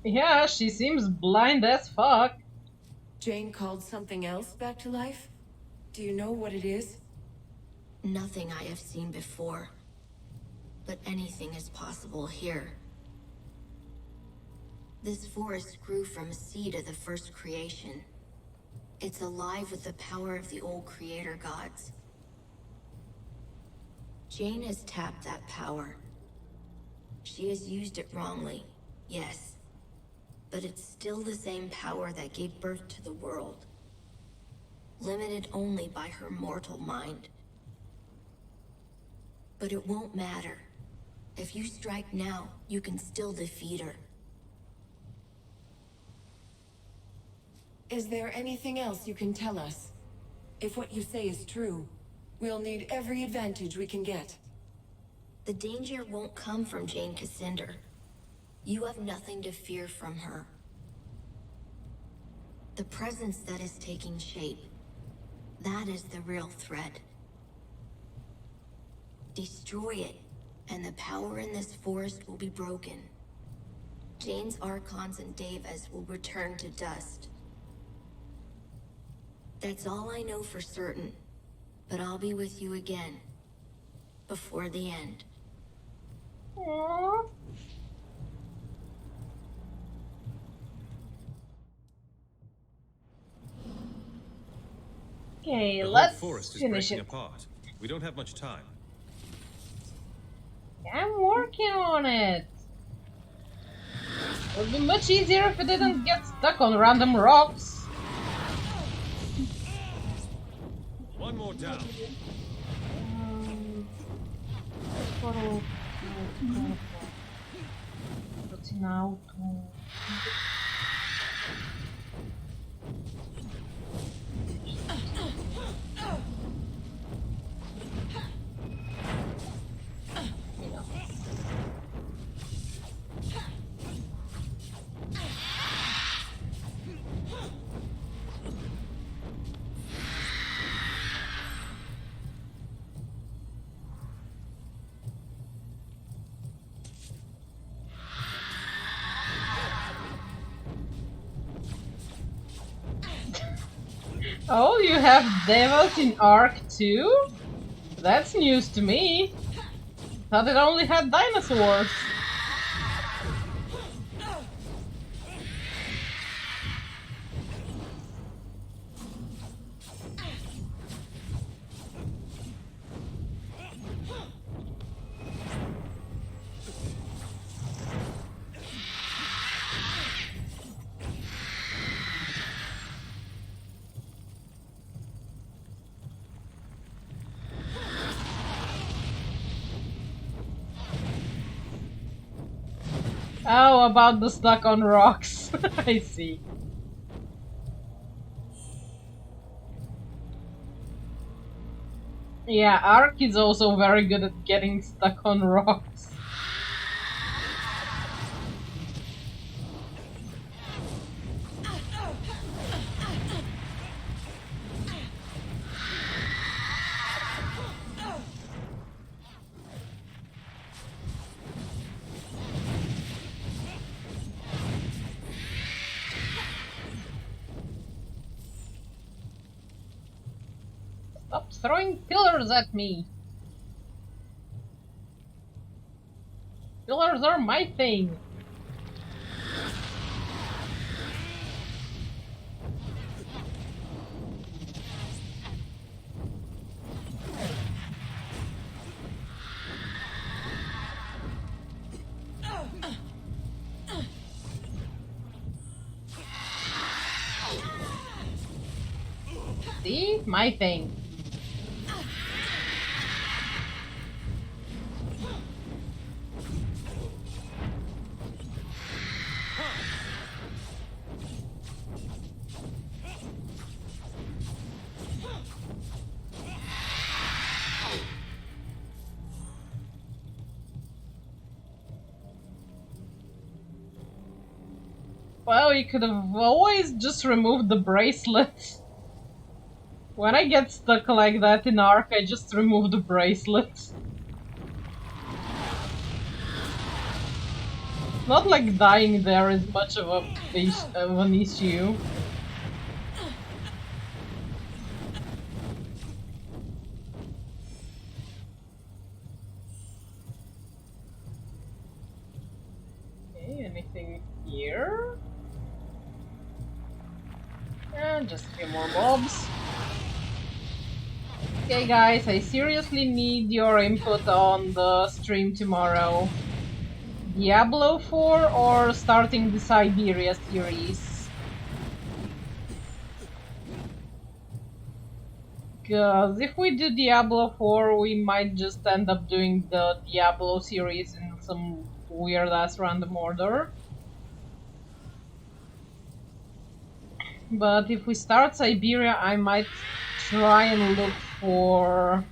Yeah, she seems blind as fuck. Jane called something else back to life? Do you know what it is? Nothing I have seen before. But anything is possible here. This forest grew from a seed of the first creation. It's alive with the power of the old Creator Gods. Jane has tapped that power. She has used it wrongly, yes. But it's still the same power that gave birth to the world. Limited only by her mortal mind. But it won't matter. If you strike now, you can still defeat her. Is there anything else you can tell us? If what you say is true, we'll need every advantage we can get. The danger won't come from Jane Cassandra. You have nothing to fear from her. The presence that is taking shape, that is the real threat. Destroy it, and the power in this forest will be broken. Jane's Archons and Devas will return to dust. That's all I know for certain, but I'll be with you again, before the end. Aww. Okay, The let's whole forest is finish breaking it. apart. We don't have much time. I'm working on it. It would be much easier if it didn't get stuck on random rocks. One more down. In auto. Oh, you have devils in Ark too? That's news to me. Thought it only had dinosaurs. Oh, about the stuck on rocks. I see. Yeah, Ark is also very good at getting stuck on rocks. Stop throwing pillars at me! Pillars are my thing! See? My thing. Well, you could have always just removed the bracelet. When I get stuck like that in Ark, I just remove the bracelet. Not like dying there is much of an issue. Okay, anything here? And just a few more mobs. Okay guys, I seriously need your input on the stream tomorrow. Diablo 4 or starting the Siberia series? Because if we do Diablo 4, we might just end up doing the Diablo series in some weird ass random order. But if we start Siberia, I might try and look for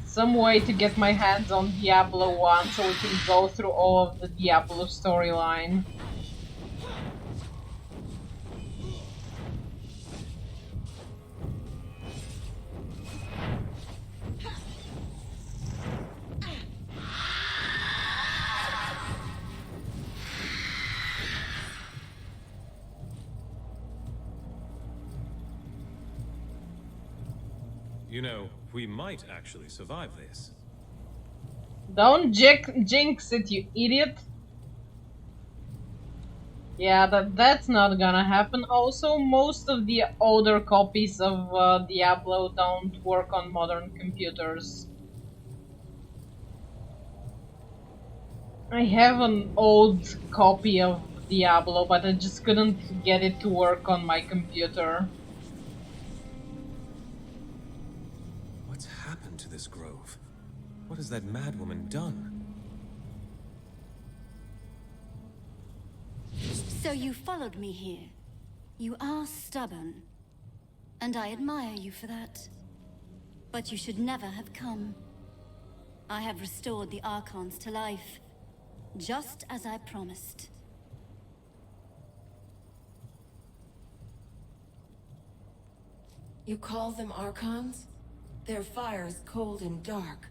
some way to get my hands on Diablo 1 so we can go through all of the Diablo storyline. You know, we might actually survive this. Don't jinx it, you idiot! Yeah, that's not gonna happen. Also, most of the older copies of Diablo don't work on modern computers. I have an old copy of Diablo, but I just couldn't get it to work on my computer. What's happened to this grove? What has that madwoman done? So you followed me here. You are stubborn. And I admire you for that. But you should never have come. I have restored the Archons to life. Just as I promised. You call them Archons? Their fires cold and dark.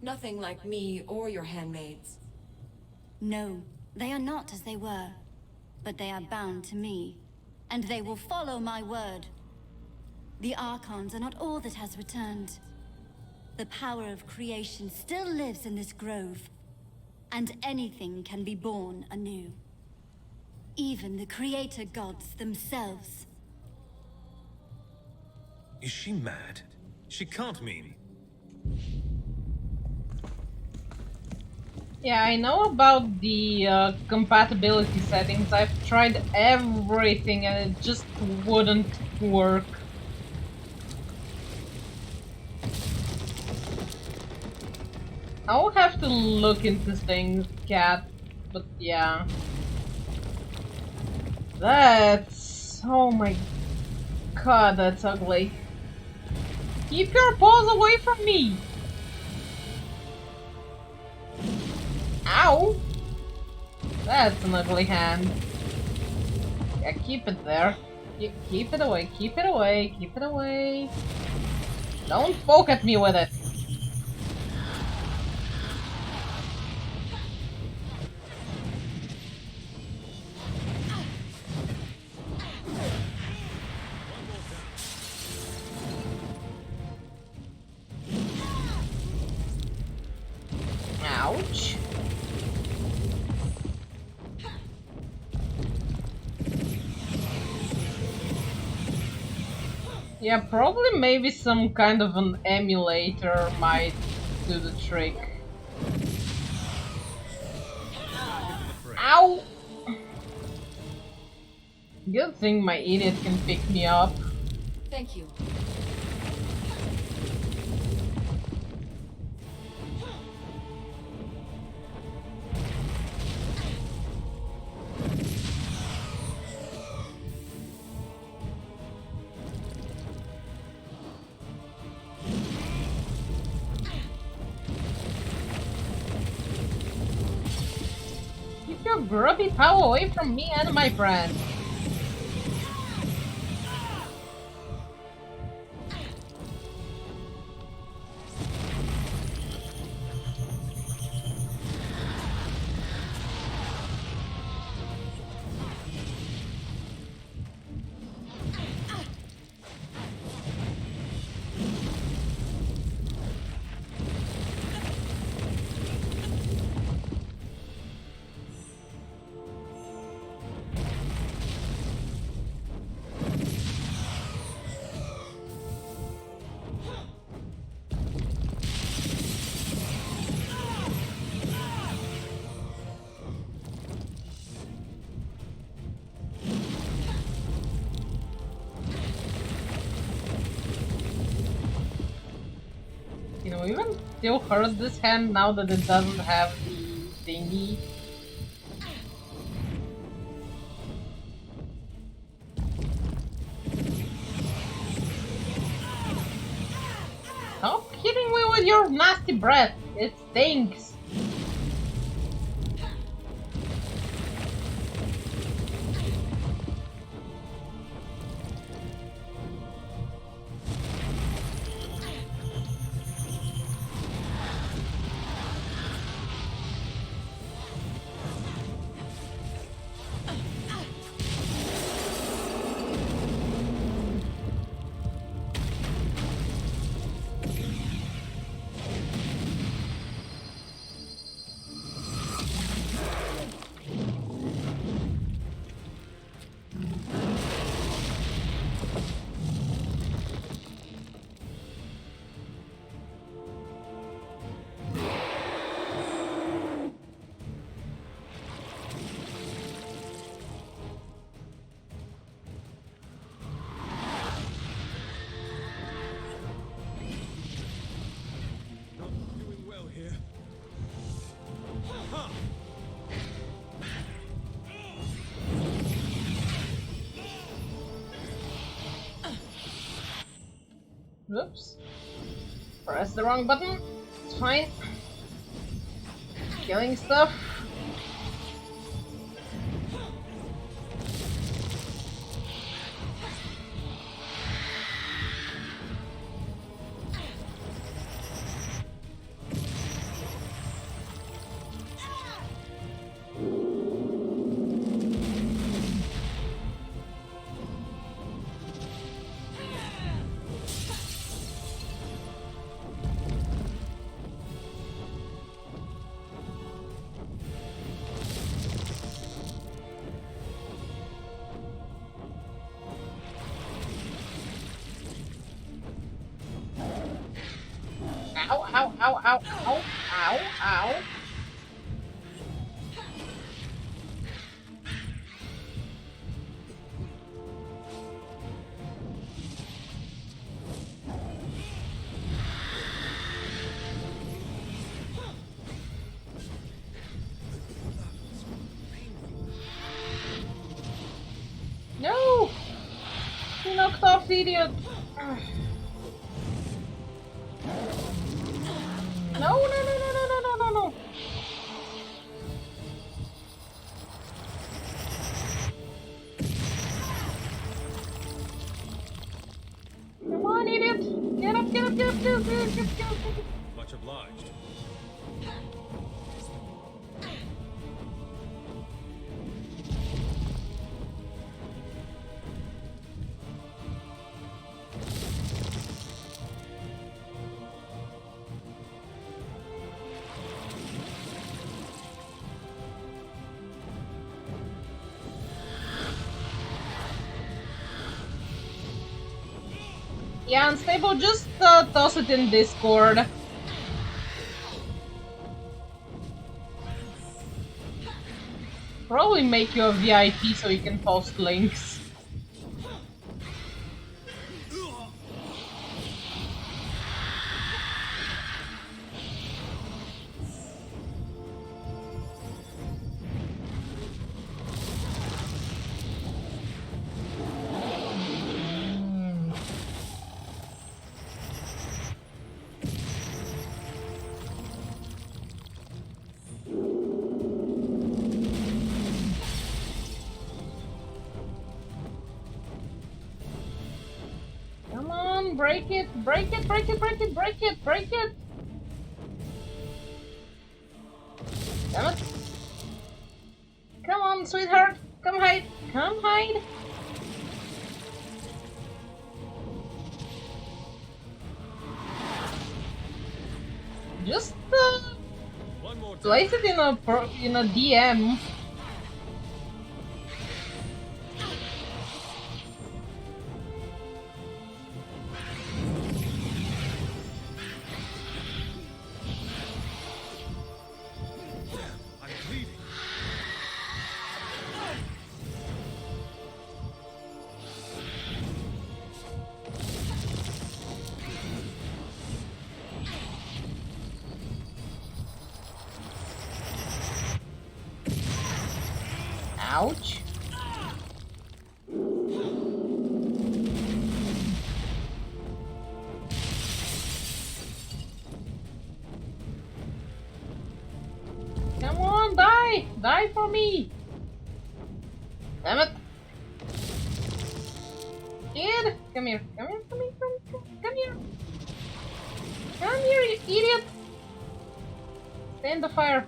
Nothing like me or your handmaids. No, they are not as they were. But they are bound to me. And they will follow my word. The Archons are not all that has returned. The power of creation still lives in this grove. And anything can be born anew. Even the creator gods themselves. Is she mad? She can't mean... Yeah, I know about the compatibility settings. I've tried everything and it just wouldn't work. I'll have to look into things, Cat, but yeah. That's... oh my god, that's ugly. Keep your paws away from me! Ow! That's an ugly hand. Yeah, keep it there. Keep it away, keep it away, keep it away. Don't poke at me with it. Ouch. Yeah, probably maybe some kind of an emulator might do the trick. Ow! Good thing my idiot can pick me up. Thank you. Keep your grubby paw away from me and my friend. Can we even still hurt this hand now that it doesn't have the thingy? Stop hitting me with your nasty breath. It stinks. Whoops. Press the wrong button. It's fine. Killing stuff. Ow, ow, ow, ow, ow, ow, ow. idiot! No, no, no, no, no, no, no, no, no! Come on, idiot! Get up, get up, get up, get up, get up, get up, get up, get up. Much obliged. Yeah, Unstable, just toss it in Discord. Probably make you a VIP so you can post links. Come on, break it, break it, break it, break it, break it, break it! Damn it! Come on, sweetheart, come hide, come hide! Just place it in a DM. I'm bleeding. Ouch. Come on, die! Die for me! Damn it! Kid! Come here, come here, come here, come here! Come here, you idiot! Stay in the fire.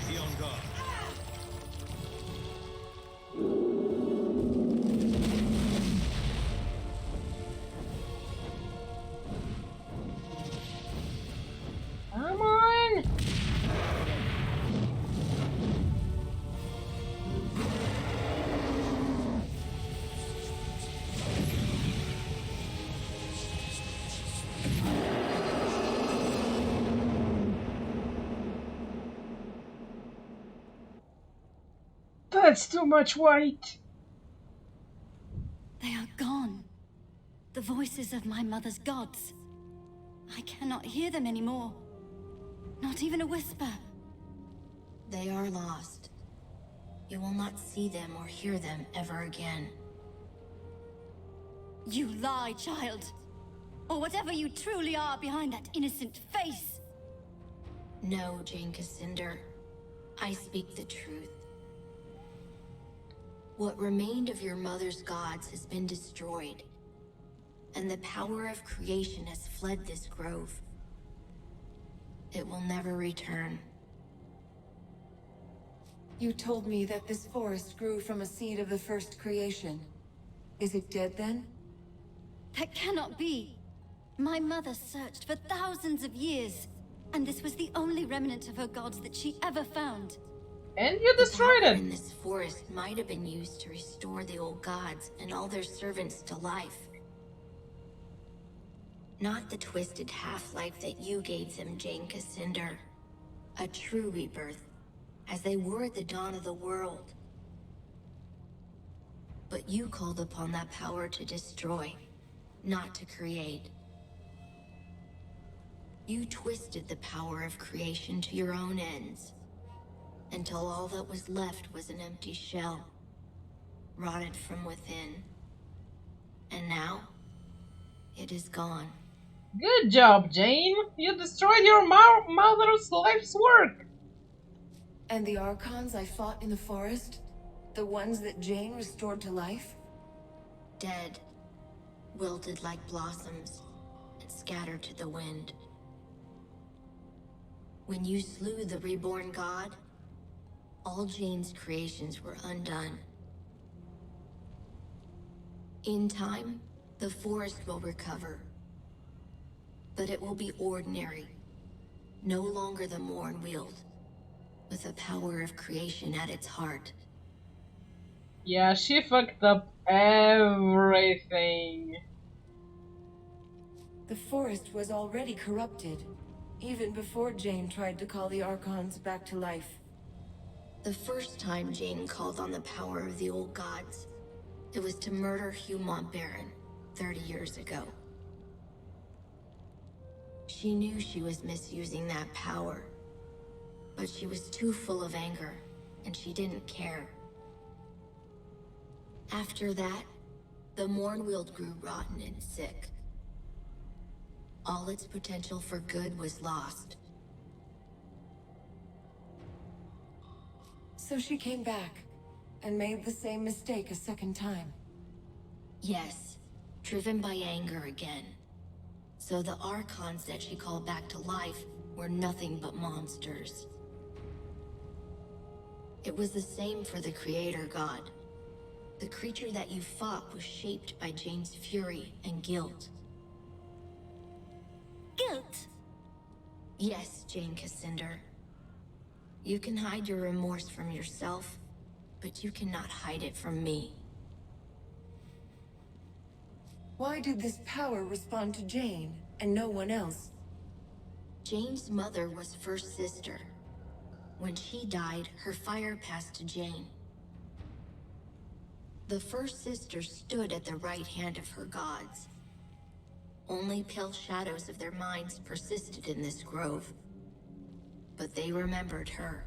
Be on guard. Come on! That's too much white! They are gone. The voices of my mother's gods. I cannot hear them anymore. Not even a whisper. They are lost. You will not see them or hear them ever again. You lie, child. Or whatever you truly are behind that innocent face. No, Jane Cassinder. I speak the truth. What remained of your mother's gods has been destroyed, and the power of creation has fled this grove. It will never return. You told me that this forest grew from a seed of the first creation. Is it dead then? That cannot be. My mother searched for thousands of years. And this was the only remnant of her gods that she ever found. And you The destroyed power it! in this forest might have been used to restore the old gods and all their servants to life. Not the twisted half-life that you gave them, Jane Cassinder. A true rebirth, as they were at the dawn of the world. But you called upon that power to destroy, not to create. You twisted the power of creation to your own ends, until all that was left was an empty shell, rotted from within. And now, it is gone. Good job, Jane! You destroyed your mother's life's work! And the Archons I fought in the forest? The ones that Jane restored to life? Dead, wilted like blossoms, and scattered to the wind. When you slew the reborn god, all Jane's creations were undone. In time, the forest will recover. But it will be ordinary. No longer the Morn wield, with the power of creation at its heart. Yeah, she fucked up everything. The forest was already corrupted, even before Jane tried to call the Archons back to life. The first time Jane called on the power of the old gods, it was to murder Hugh Montbaron 30 years ago. She knew she was misusing that power, but she was too full of anger, and she didn't care. After that, the Mornwield grew rotten and sick. All its potential for good was lost. So she came back, and made the same mistake a second time. Yes, driven by anger again. So the Archons that she called back to life were nothing but monsters. It was the same for the Creator God. The creature that you fought was shaped by Jane's fury and guilt. Guilt? Yes, Jane Cassinder. You can hide your remorse from yourself, but you cannot hide it from me. Why did this power respond to Jane, and no one else? Jane's mother was first sister. When she died, her fire passed to Jane. The first sister stood at the right hand of her gods. Only pale shadows of their minds persisted in this grove. But they remembered her.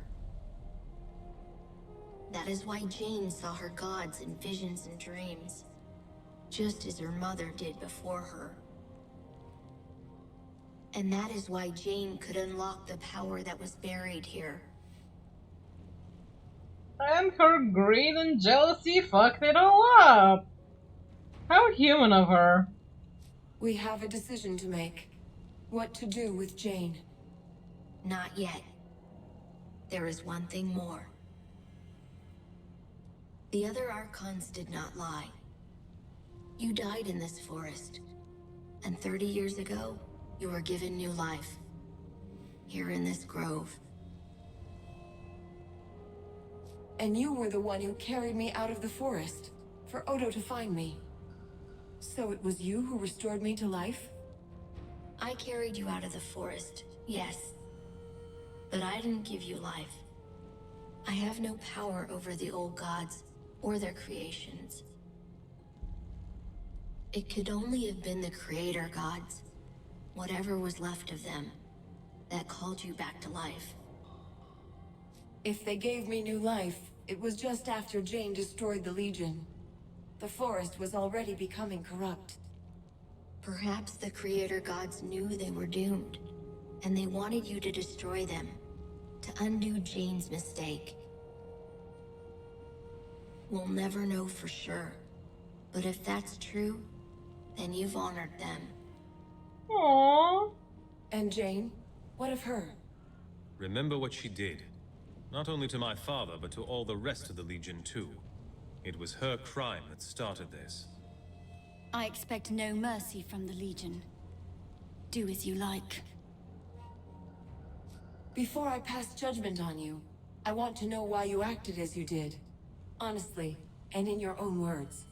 That is why Jane saw her gods in visions and dreams, just as her mother did before her. And that is why Jane could unlock the power that was buried here. And her greed and jealousy fucked it all up. How human of her. We have a decision to make. What to do with Jane. Not yet. There is one thing more. The other Archons did not lie. You died in this forest. And 30 years ago, you were given new life. Here in this grove. And you were the one who carried me out of the forest, for Odo to find me. So it was you who restored me to life? I carried you out of the forest, yes. But I didn't give you life. I have no power over the old gods, or their creations. It could only have been the Creator gods, whatever was left of them, that called you back to life. If they gave me new life, it was just after Jane destroyed the Legion. The forest was already becoming corrupt. Perhaps the Creator gods knew they were doomed, and they wanted you to destroy them, to undo Jane's mistake. We'll never know for sure, but if that's true, then you've honored them. Aww. And Jane? What of her? Remember what she did. Not only to my father, but to all the rest of the Legion too. It was her crime that started this. I expect no mercy from the Legion. Do as you like. Before I pass judgment on you, I want to know why you acted as you did. Honestly, and in your own words.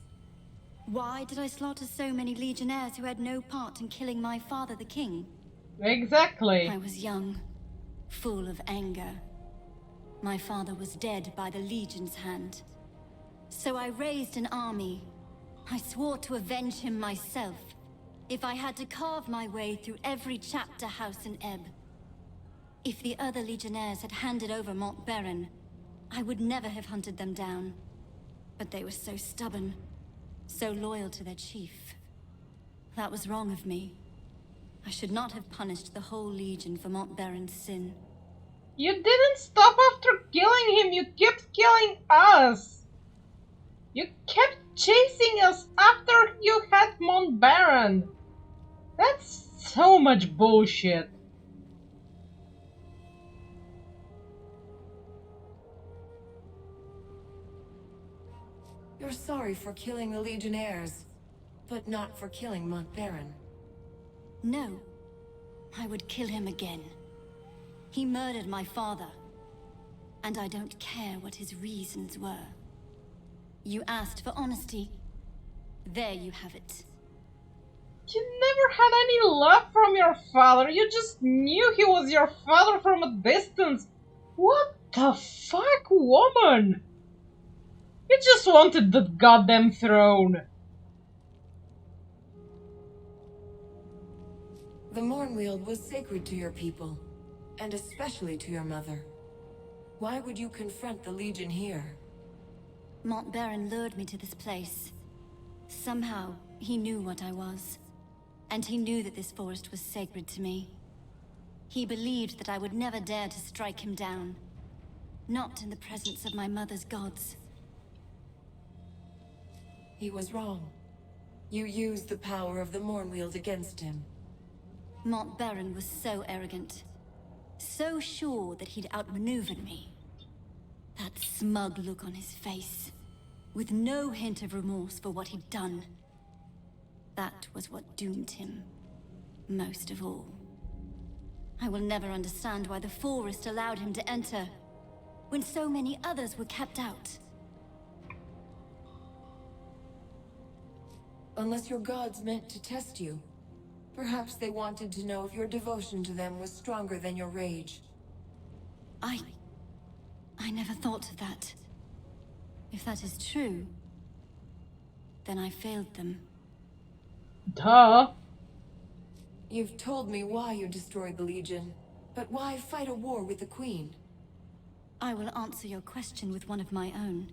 Why did I slaughter so many legionnaires who had no part in killing my father, the king? Exactly. I was young, full of anger. My father was dead by the Legion's hand. So I raised an army. I swore to avenge him myself, if I had to carve my way through every chapter house in Ebb. If the other legionnaires had handed over Mont Baron, I would never have hunted them down. But they were so stubborn, so loyal to their chief. That was wrong of me. I should not have punished the whole Legion for Mont Baron's sin. You didn't stop after killing him, you kept killing us! You kept chasing us after you had Mont Baron! That's so much bullshit. You're sorry for killing the Legionnaires, but not for killing Mont Baron. No. I would kill him again. He murdered my father. And I don't care what his reasons were. You asked for honesty. There you have it. You never had any love from your father. You just knew he was your father from a distance. What the fuck, woman? You just wanted the goddamn throne. The Mornweald was sacred to your people, and especially to your mother. Why would you confront the Legion here? Mont Baron lured me to this place. Somehow, he knew what I was. And he knew that this forest was sacred to me. He believed that I would never dare to strike him down. Not in the presence of my mother's gods. He was wrong. You used the power of the Mornweald against him. Mont Baron was so arrogant. So sure that he'd outmaneuvered me. That smug look on his face, with no hint of remorse for what he'd done. That was what doomed him, most of all. I will never understand why the Forest allowed him to enter, when so many others were kept out. Unless your gods meant to test you. Perhaps they wanted to know if your devotion to them was stronger than your rage. I never thought of that. If that is true, then I failed them. Duh. You've told me why you destroyed the Legion, but why fight a war with the Queen? I will answer your question with one of my own.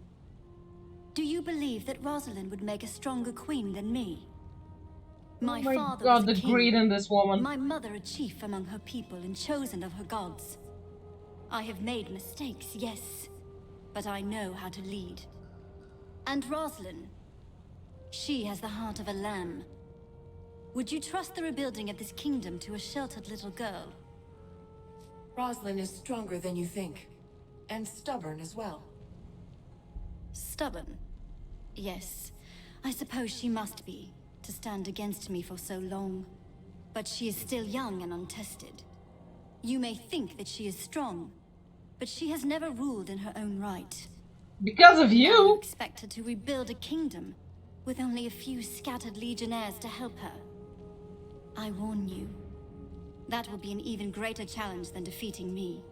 Do you believe that Rosalind would make a stronger queen than me? My father God, was the a king, greed in this woman. my mother a chief among her people and chosen of her gods. I have made mistakes, yes, but I know how to lead. And Rosalind, she has the heart of a lamb. Would you trust the rebuilding of this kingdom to a sheltered little girl? Rosalind is stronger than you think, and stubborn as well. Stubborn? Yes, I suppose she must be, to stand against me for so long. But she is still young and untested. You may think that she is strong, but she has never ruled in her own right. Because of Now you? expect her to rebuild a kingdom, with only a few scattered legionnaires to help her. I warn you, that will be an even greater challenge than defeating me.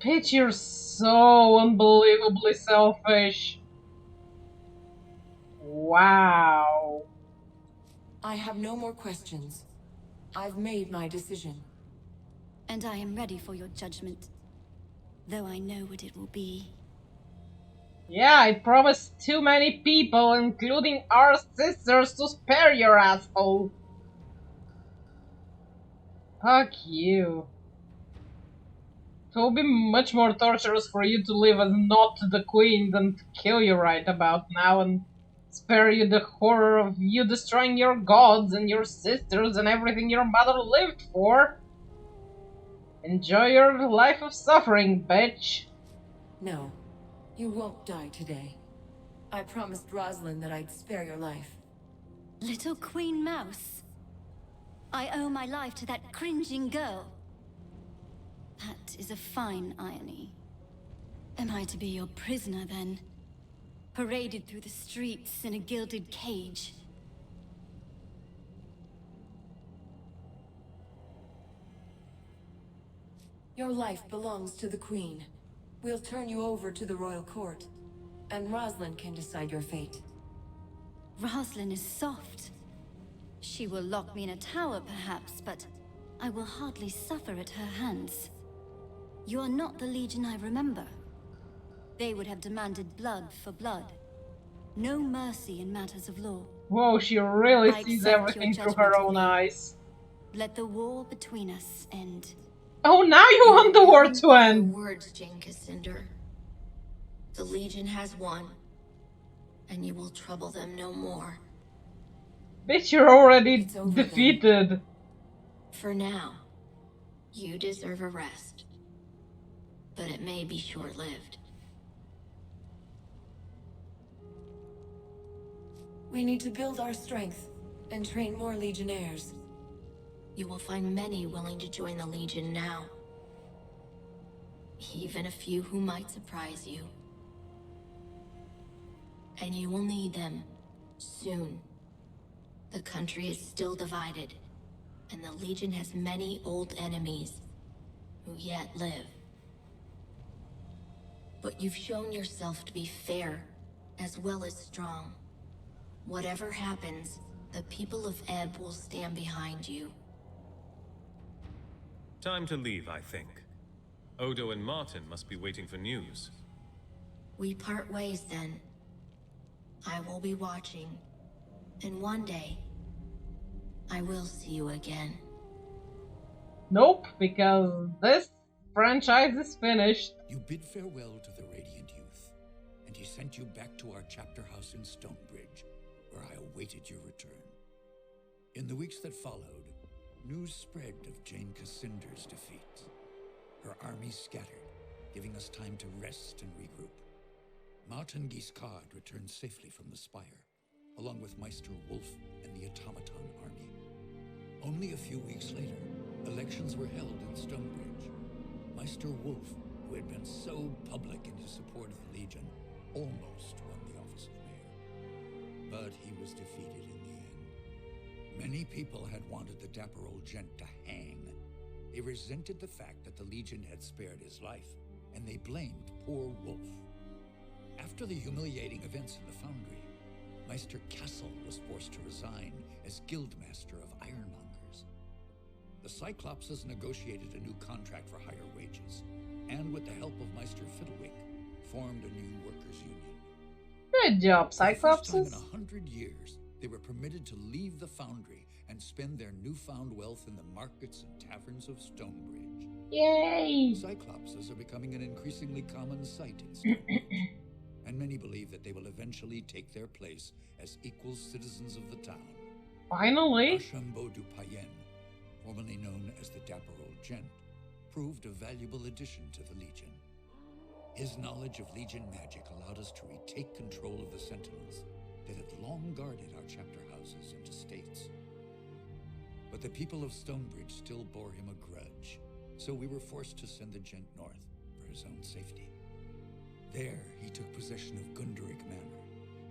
Bitch, you're so unbelievably selfish. Wow. I have no more questions. I've made my decision. And I am ready for your judgment, though I know what it will be. Yeah, I promised too many people, including our sisters, to spare your asshole. Fuck you. It will be much more torturous for you to live as not the queen than to kill you right about now and spare you the horror of you destroying your gods and your sisters and everything your mother lived for. Enjoy your life of suffering, bitch. No, you won't die today. I promised Rosalind that I'd spare your life. Little Queen Mouse. I owe my life to that cringing girl. That is a fine irony. Am I to be your prisoner, then? Paraded through the streets in a gilded cage? Your life belongs to the Queen. We'll turn you over to the royal court, and Rosalind can decide your fate. Rosalind is soft. She will lock me in a tower, perhaps, but I will hardly suffer at her hands. You are not the Legion I remember. They would have demanded blood for blood. No mercy in matters of law. Whoa, she really I sees accept your everything through judgment her of own me. eyes. Let the war between us end. Oh, now you want the war to Your end! words, Jane Cassinder. The Legion has won, and you will trouble them no more. Bitch, you're already It's over then. defeated. For now, you deserve a rest. But it may be short-lived. We need to build our strength and train more Legionnaires. You will find many willing to join the Legion now. Even a few who might surprise you. And you will need them soon. The country is still divided, and the Legion has many old enemies who yet live. But you've shown yourself to be fair as well as strong. Whatever happens, the people of Ebb will stand behind you. Time to leave, I think. Odo and Martin must be waiting for news. We part ways then. I will be watching, and one day, I will see you again. Nope, because this franchise is finished. You bid farewell to the Radiant Youth, and he sent you back to our chapter house in Stonebridge, where I awaited your return. In the weeks that followed, news spread of Jane Cassinder's defeat. Her army scattered, giving us time to rest and regroup. Martin Guiscard returned safely from the Spire, along with Meister Wolf and the Automaton army. Only a few weeks later, elections were held in Stonebridge. Meister Wolf, who had been so public in his support of the Legion, almost won the office of mayor. But he was defeated in the end. Many people had wanted the dapper old gent to hang. They resented the fact that the Legion had spared his life, and they blamed poor Wolf. After the humiliating events in the Foundry, Meister Castle was forced to resign as Guildmaster of Ironmongers. The Cyclopses negotiated a new contract for higher wages, and with the help of Meister Fiddlewick, formed a new workers' union. Good job, For the first time in Cyclopses. 100 years, they were permitted to leave the Foundry and spend their newfound wealth in the markets and taverns of Stonebridge. Yay! Cyclopses are becoming an increasingly common sight in Stonebridge, and many believe that they will eventually take their place as equal citizens of the town. Finally! Archambault du Payen, formerly known as the Dapper Old Gent, proved a valuable addition to the Legion. His knowledge of Legion magic allowed us to retake control of the Sentinels that had long guarded our chapter houses and estates. But the people of Stonebridge still bore him a grudge, so we were forced to send the Gent north for his own safety. There, he took possession of Gunderic Manor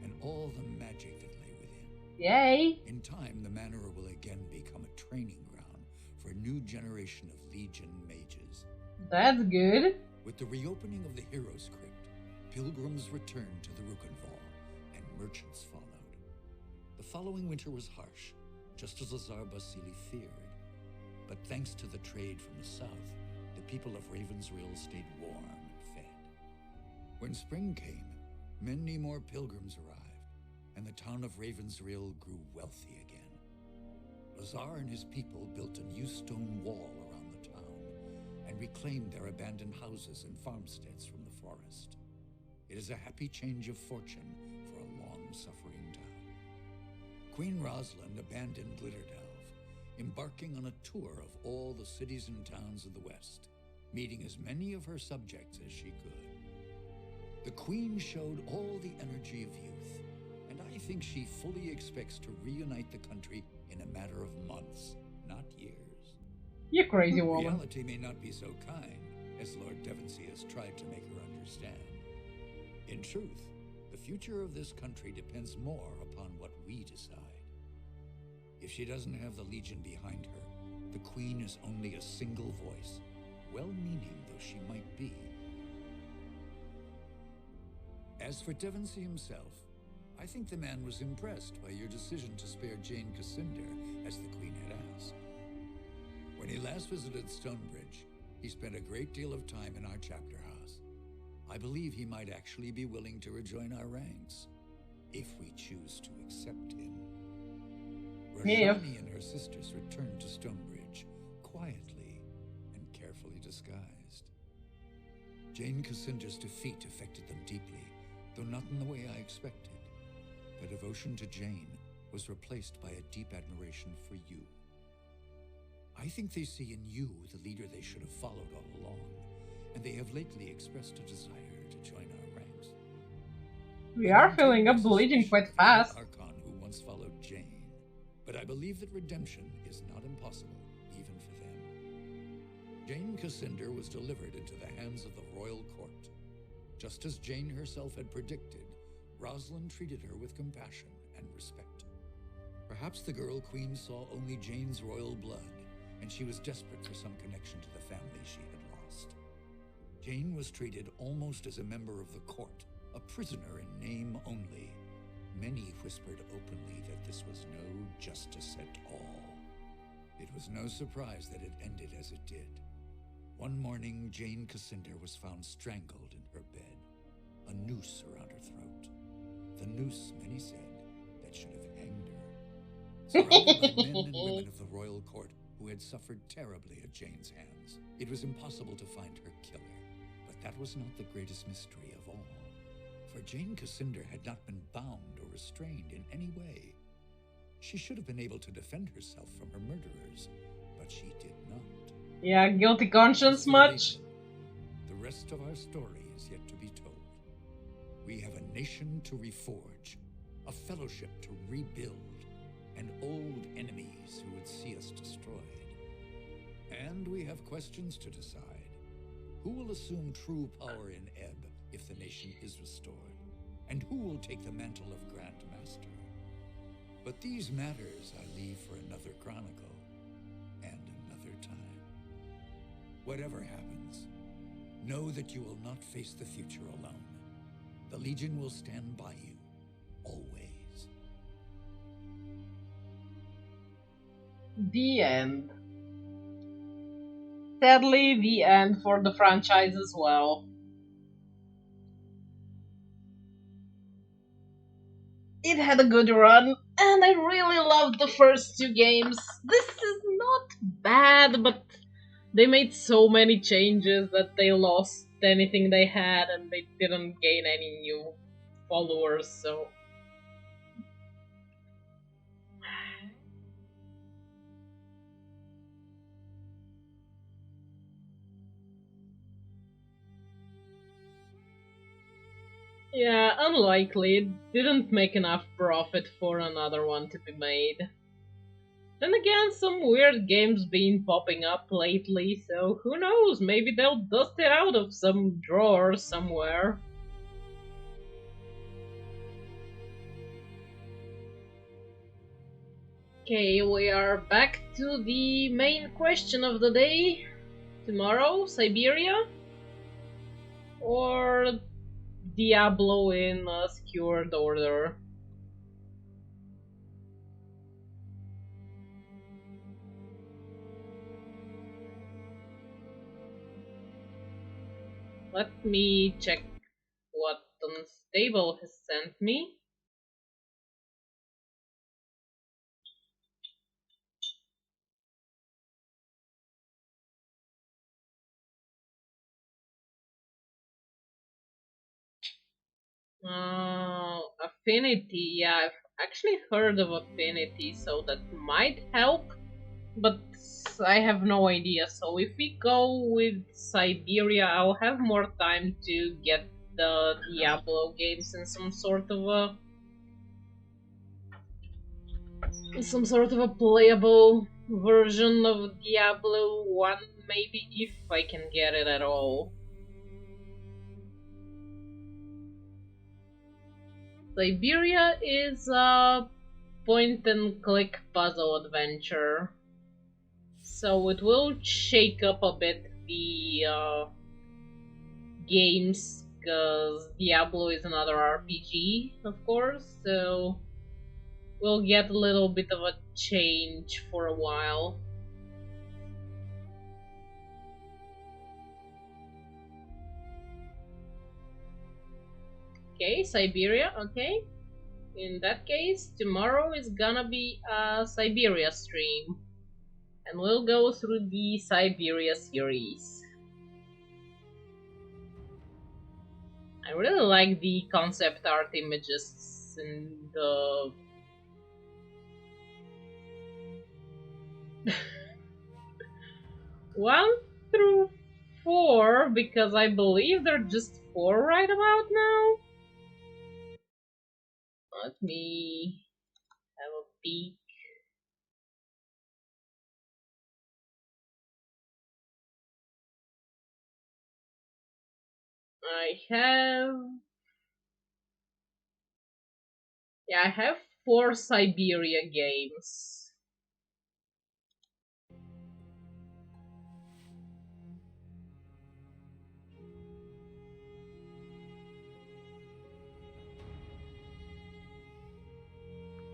and all the magic that lay within. Yay! In time, the manor will again become a training ground for a new generation of Legion mages. That's good. With the reopening of the Heroes Crypt, pilgrims returned to the Rukenval, and merchants followed. The following winter was harsh, just as Lazar Basili feared. But thanks to the trade from the south, the people of Ravensrill stayed warm and fed. When spring came, many more pilgrims arrived, and the town of Ravensrill grew wealthy again. Lazar and his people built a new stone wall around the town, and reclaimed their abandoned houses and farmsteads from the forest. It is a happy change of fortune for a long-suffering town. Queen Rosalind abandoned Glitterdelve, embarking on a tour of all the cities and towns of the West, meeting as many of her subjects as she could. The Queen showed all the energy of youth, and I think she fully expects to reunite the country in a matter of months, not years. You crazy woman. Reality may not be so kind as Lord Devonsey has tried to make her understand. In truth, the future of this country depends more upon what we decide. If she doesn't have the Legion behind her, the Queen is only a single voice, well-meaning though she might be. As for Devonsey himself, I think the man was impressed by your decision to spare Jane Cassinder, as the Queen had asked. When he last visited Stonebridge, he spent a great deal of time in our chapter house. I believe he might actually be willing to rejoin our ranks, if we choose to accept him. Rashani and her sisters returned to Stonebridge, quietly and carefully disguised. Jane Cassinder's defeat affected them deeply, though not in the way I expected. Their devotion to Jane was replaced by a deep admiration for you. I think they see in you the leader they should have followed all along, and they have lately expressed a desire to join our ranks. We are filling up the Legion quite fast. Archon who once followed Jane, but I believe that redemption is not impossible, even for them. Jane Cassinder was delivered into the hands of the royal court. Just as Jane herself had predicted, Rosalind treated her with compassion and respect. Perhaps the girl queen saw only Jane's royal blood, and she was desperate for some connection to the family she had lost. Jane was treated almost as a member of the court, a prisoner in name only. Many whispered openly that this was no justice at all. It was no surprise that it ended as it did. One morning, Jane Cassinder was found strangled in her bed, a noose around her throat. The noose, many said, that should have hanged her. Surrounded by men and women of the royal court who had suffered terribly at Jane's hands, it was impossible to find her killer. But that was not the greatest mystery of all. For Jane Cassinder had not been bound or restrained in any way. She should have been able to defend herself from her murderers, but she did not. Yeah, guilty conscience much? The rest of our story is yet to be told. We have a nation to reforge, a fellowship to rebuild, and old enemies who would see us destroyed. And we have questions to decide. Who will assume true power in Ebb if the nation is restored? And who will take the mantle of Grand Master? But these matters I leave for another chronicle and another time. Whatever happens, know that you will not face the future alone. The Legion will stand by you, always. The end. Sadly, the end for the franchise as well. It had a good run, and I really loved the first two games. This is not bad, but they made so many changes that they lost anything they had and they didn't gain any new followers, so... Yeah, unlikely. It didn't make enough profit for another one to be made. Then again, some weird games been popping up lately, so who knows, maybe they'll dust it out of some drawer somewhere. Okay, we are back to the main question of the day. Tomorrow, Siberia? Or Diablo in a secured order? Let me check what Unstable has sent me. Affinity, yeah, I've actually heard of Affinity, so that might help, but I have no idea. So if we go with Siberia, I'll have more time to get the Diablo games in some sort of a playable version of Diablo 1, maybe, if I can get it at all. Siberia is a point and click puzzle adventure, so it will shake up a bit the games, because Diablo is another RPG, of course, so we'll get a little bit of a change for a while. Okay, Siberia, okay. In that case, tomorrow is gonna be a Siberia stream, and we'll go through the Siberia series. I really like the concept art images and the 1 through 4, because I believe they're just 4 right about now. Let me have a peek. I have 4 Siberia games.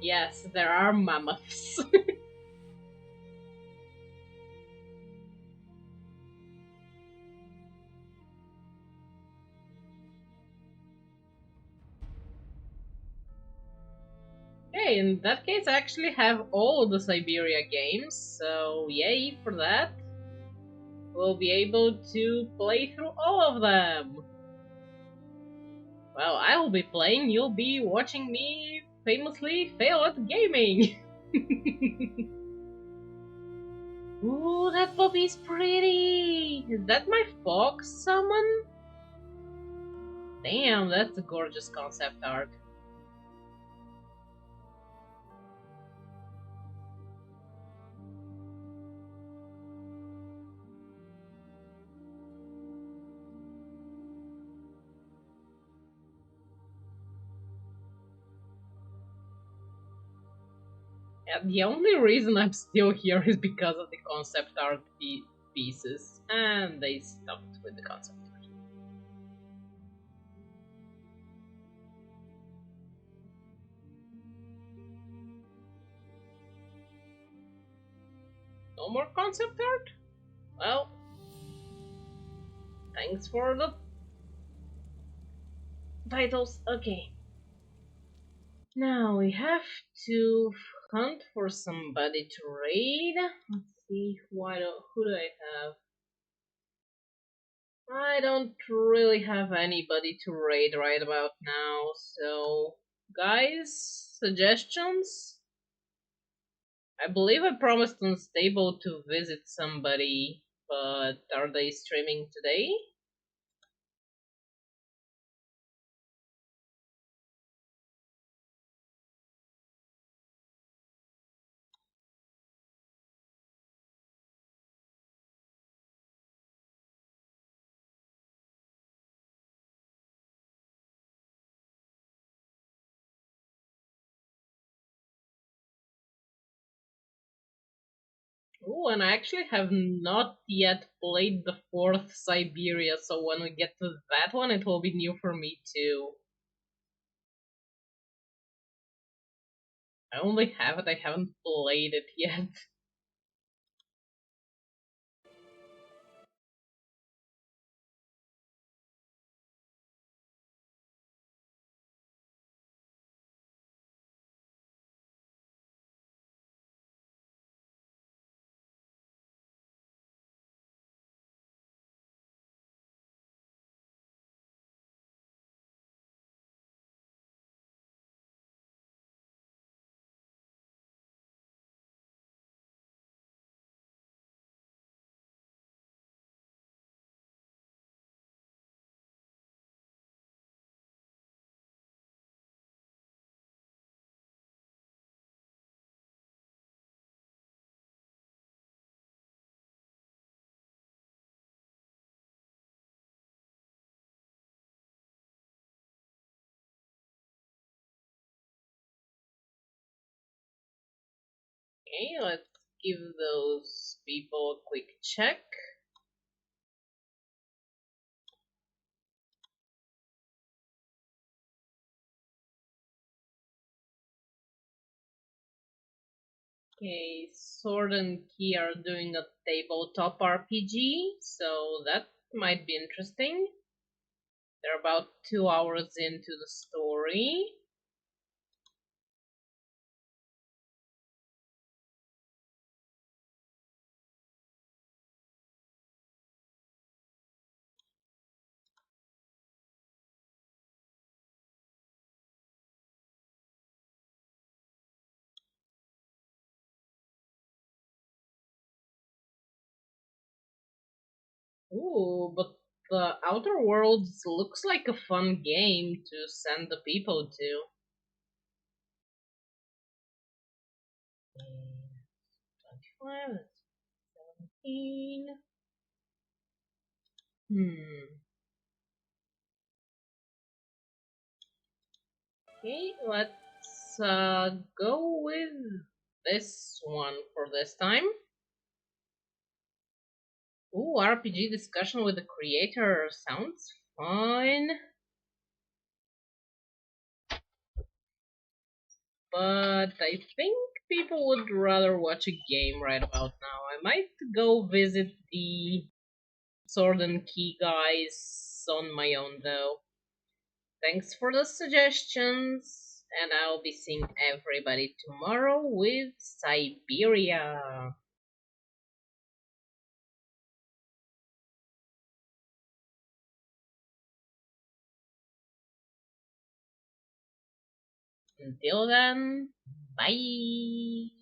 Yes, there are mammoths. Okay, in that case, I actually have all the Siberia games, so yay for that. We'll be able to play through all of them. Well, I'll be playing, you'll be watching me famously fail at gaming. Ooh, that puppy's pretty! Is that my fox summon? Damn, that's a gorgeous concept art. Yeah, the only reason I'm still here is because of the concept art pieces, and they stopped with the concept art. No more concept art? Well, thanks for the titles. Okay. Now we have to hunt for somebody to raid. Let's see, who do I have? I don't really have anybody to raid right about now, so guys, suggestions? I believe I promised Unstable to visit somebody, but are they streaming today? Oh, and I actually have not yet played the 4th Siberia, so when we get to that one, it will be new for me too. I only have it, I haven't played it yet. Okay, let's give those people a quick check. Okay, Sword and Key are doing a tabletop RPG, so that might be interesting. They're about 2 hours into the story. Ooh, but the Outer Worlds looks like a fun game to send the people to. 25, 17. Okay, let's go with this one for this time. Ooh, RPG discussion with the creator sounds fun. But I think people would rather watch a game right about now. I might go visit the Sword and Key guys on my own though. Thanks for the suggestions, and I'll be seeing everybody tomorrow with Siberia. Until then, bye!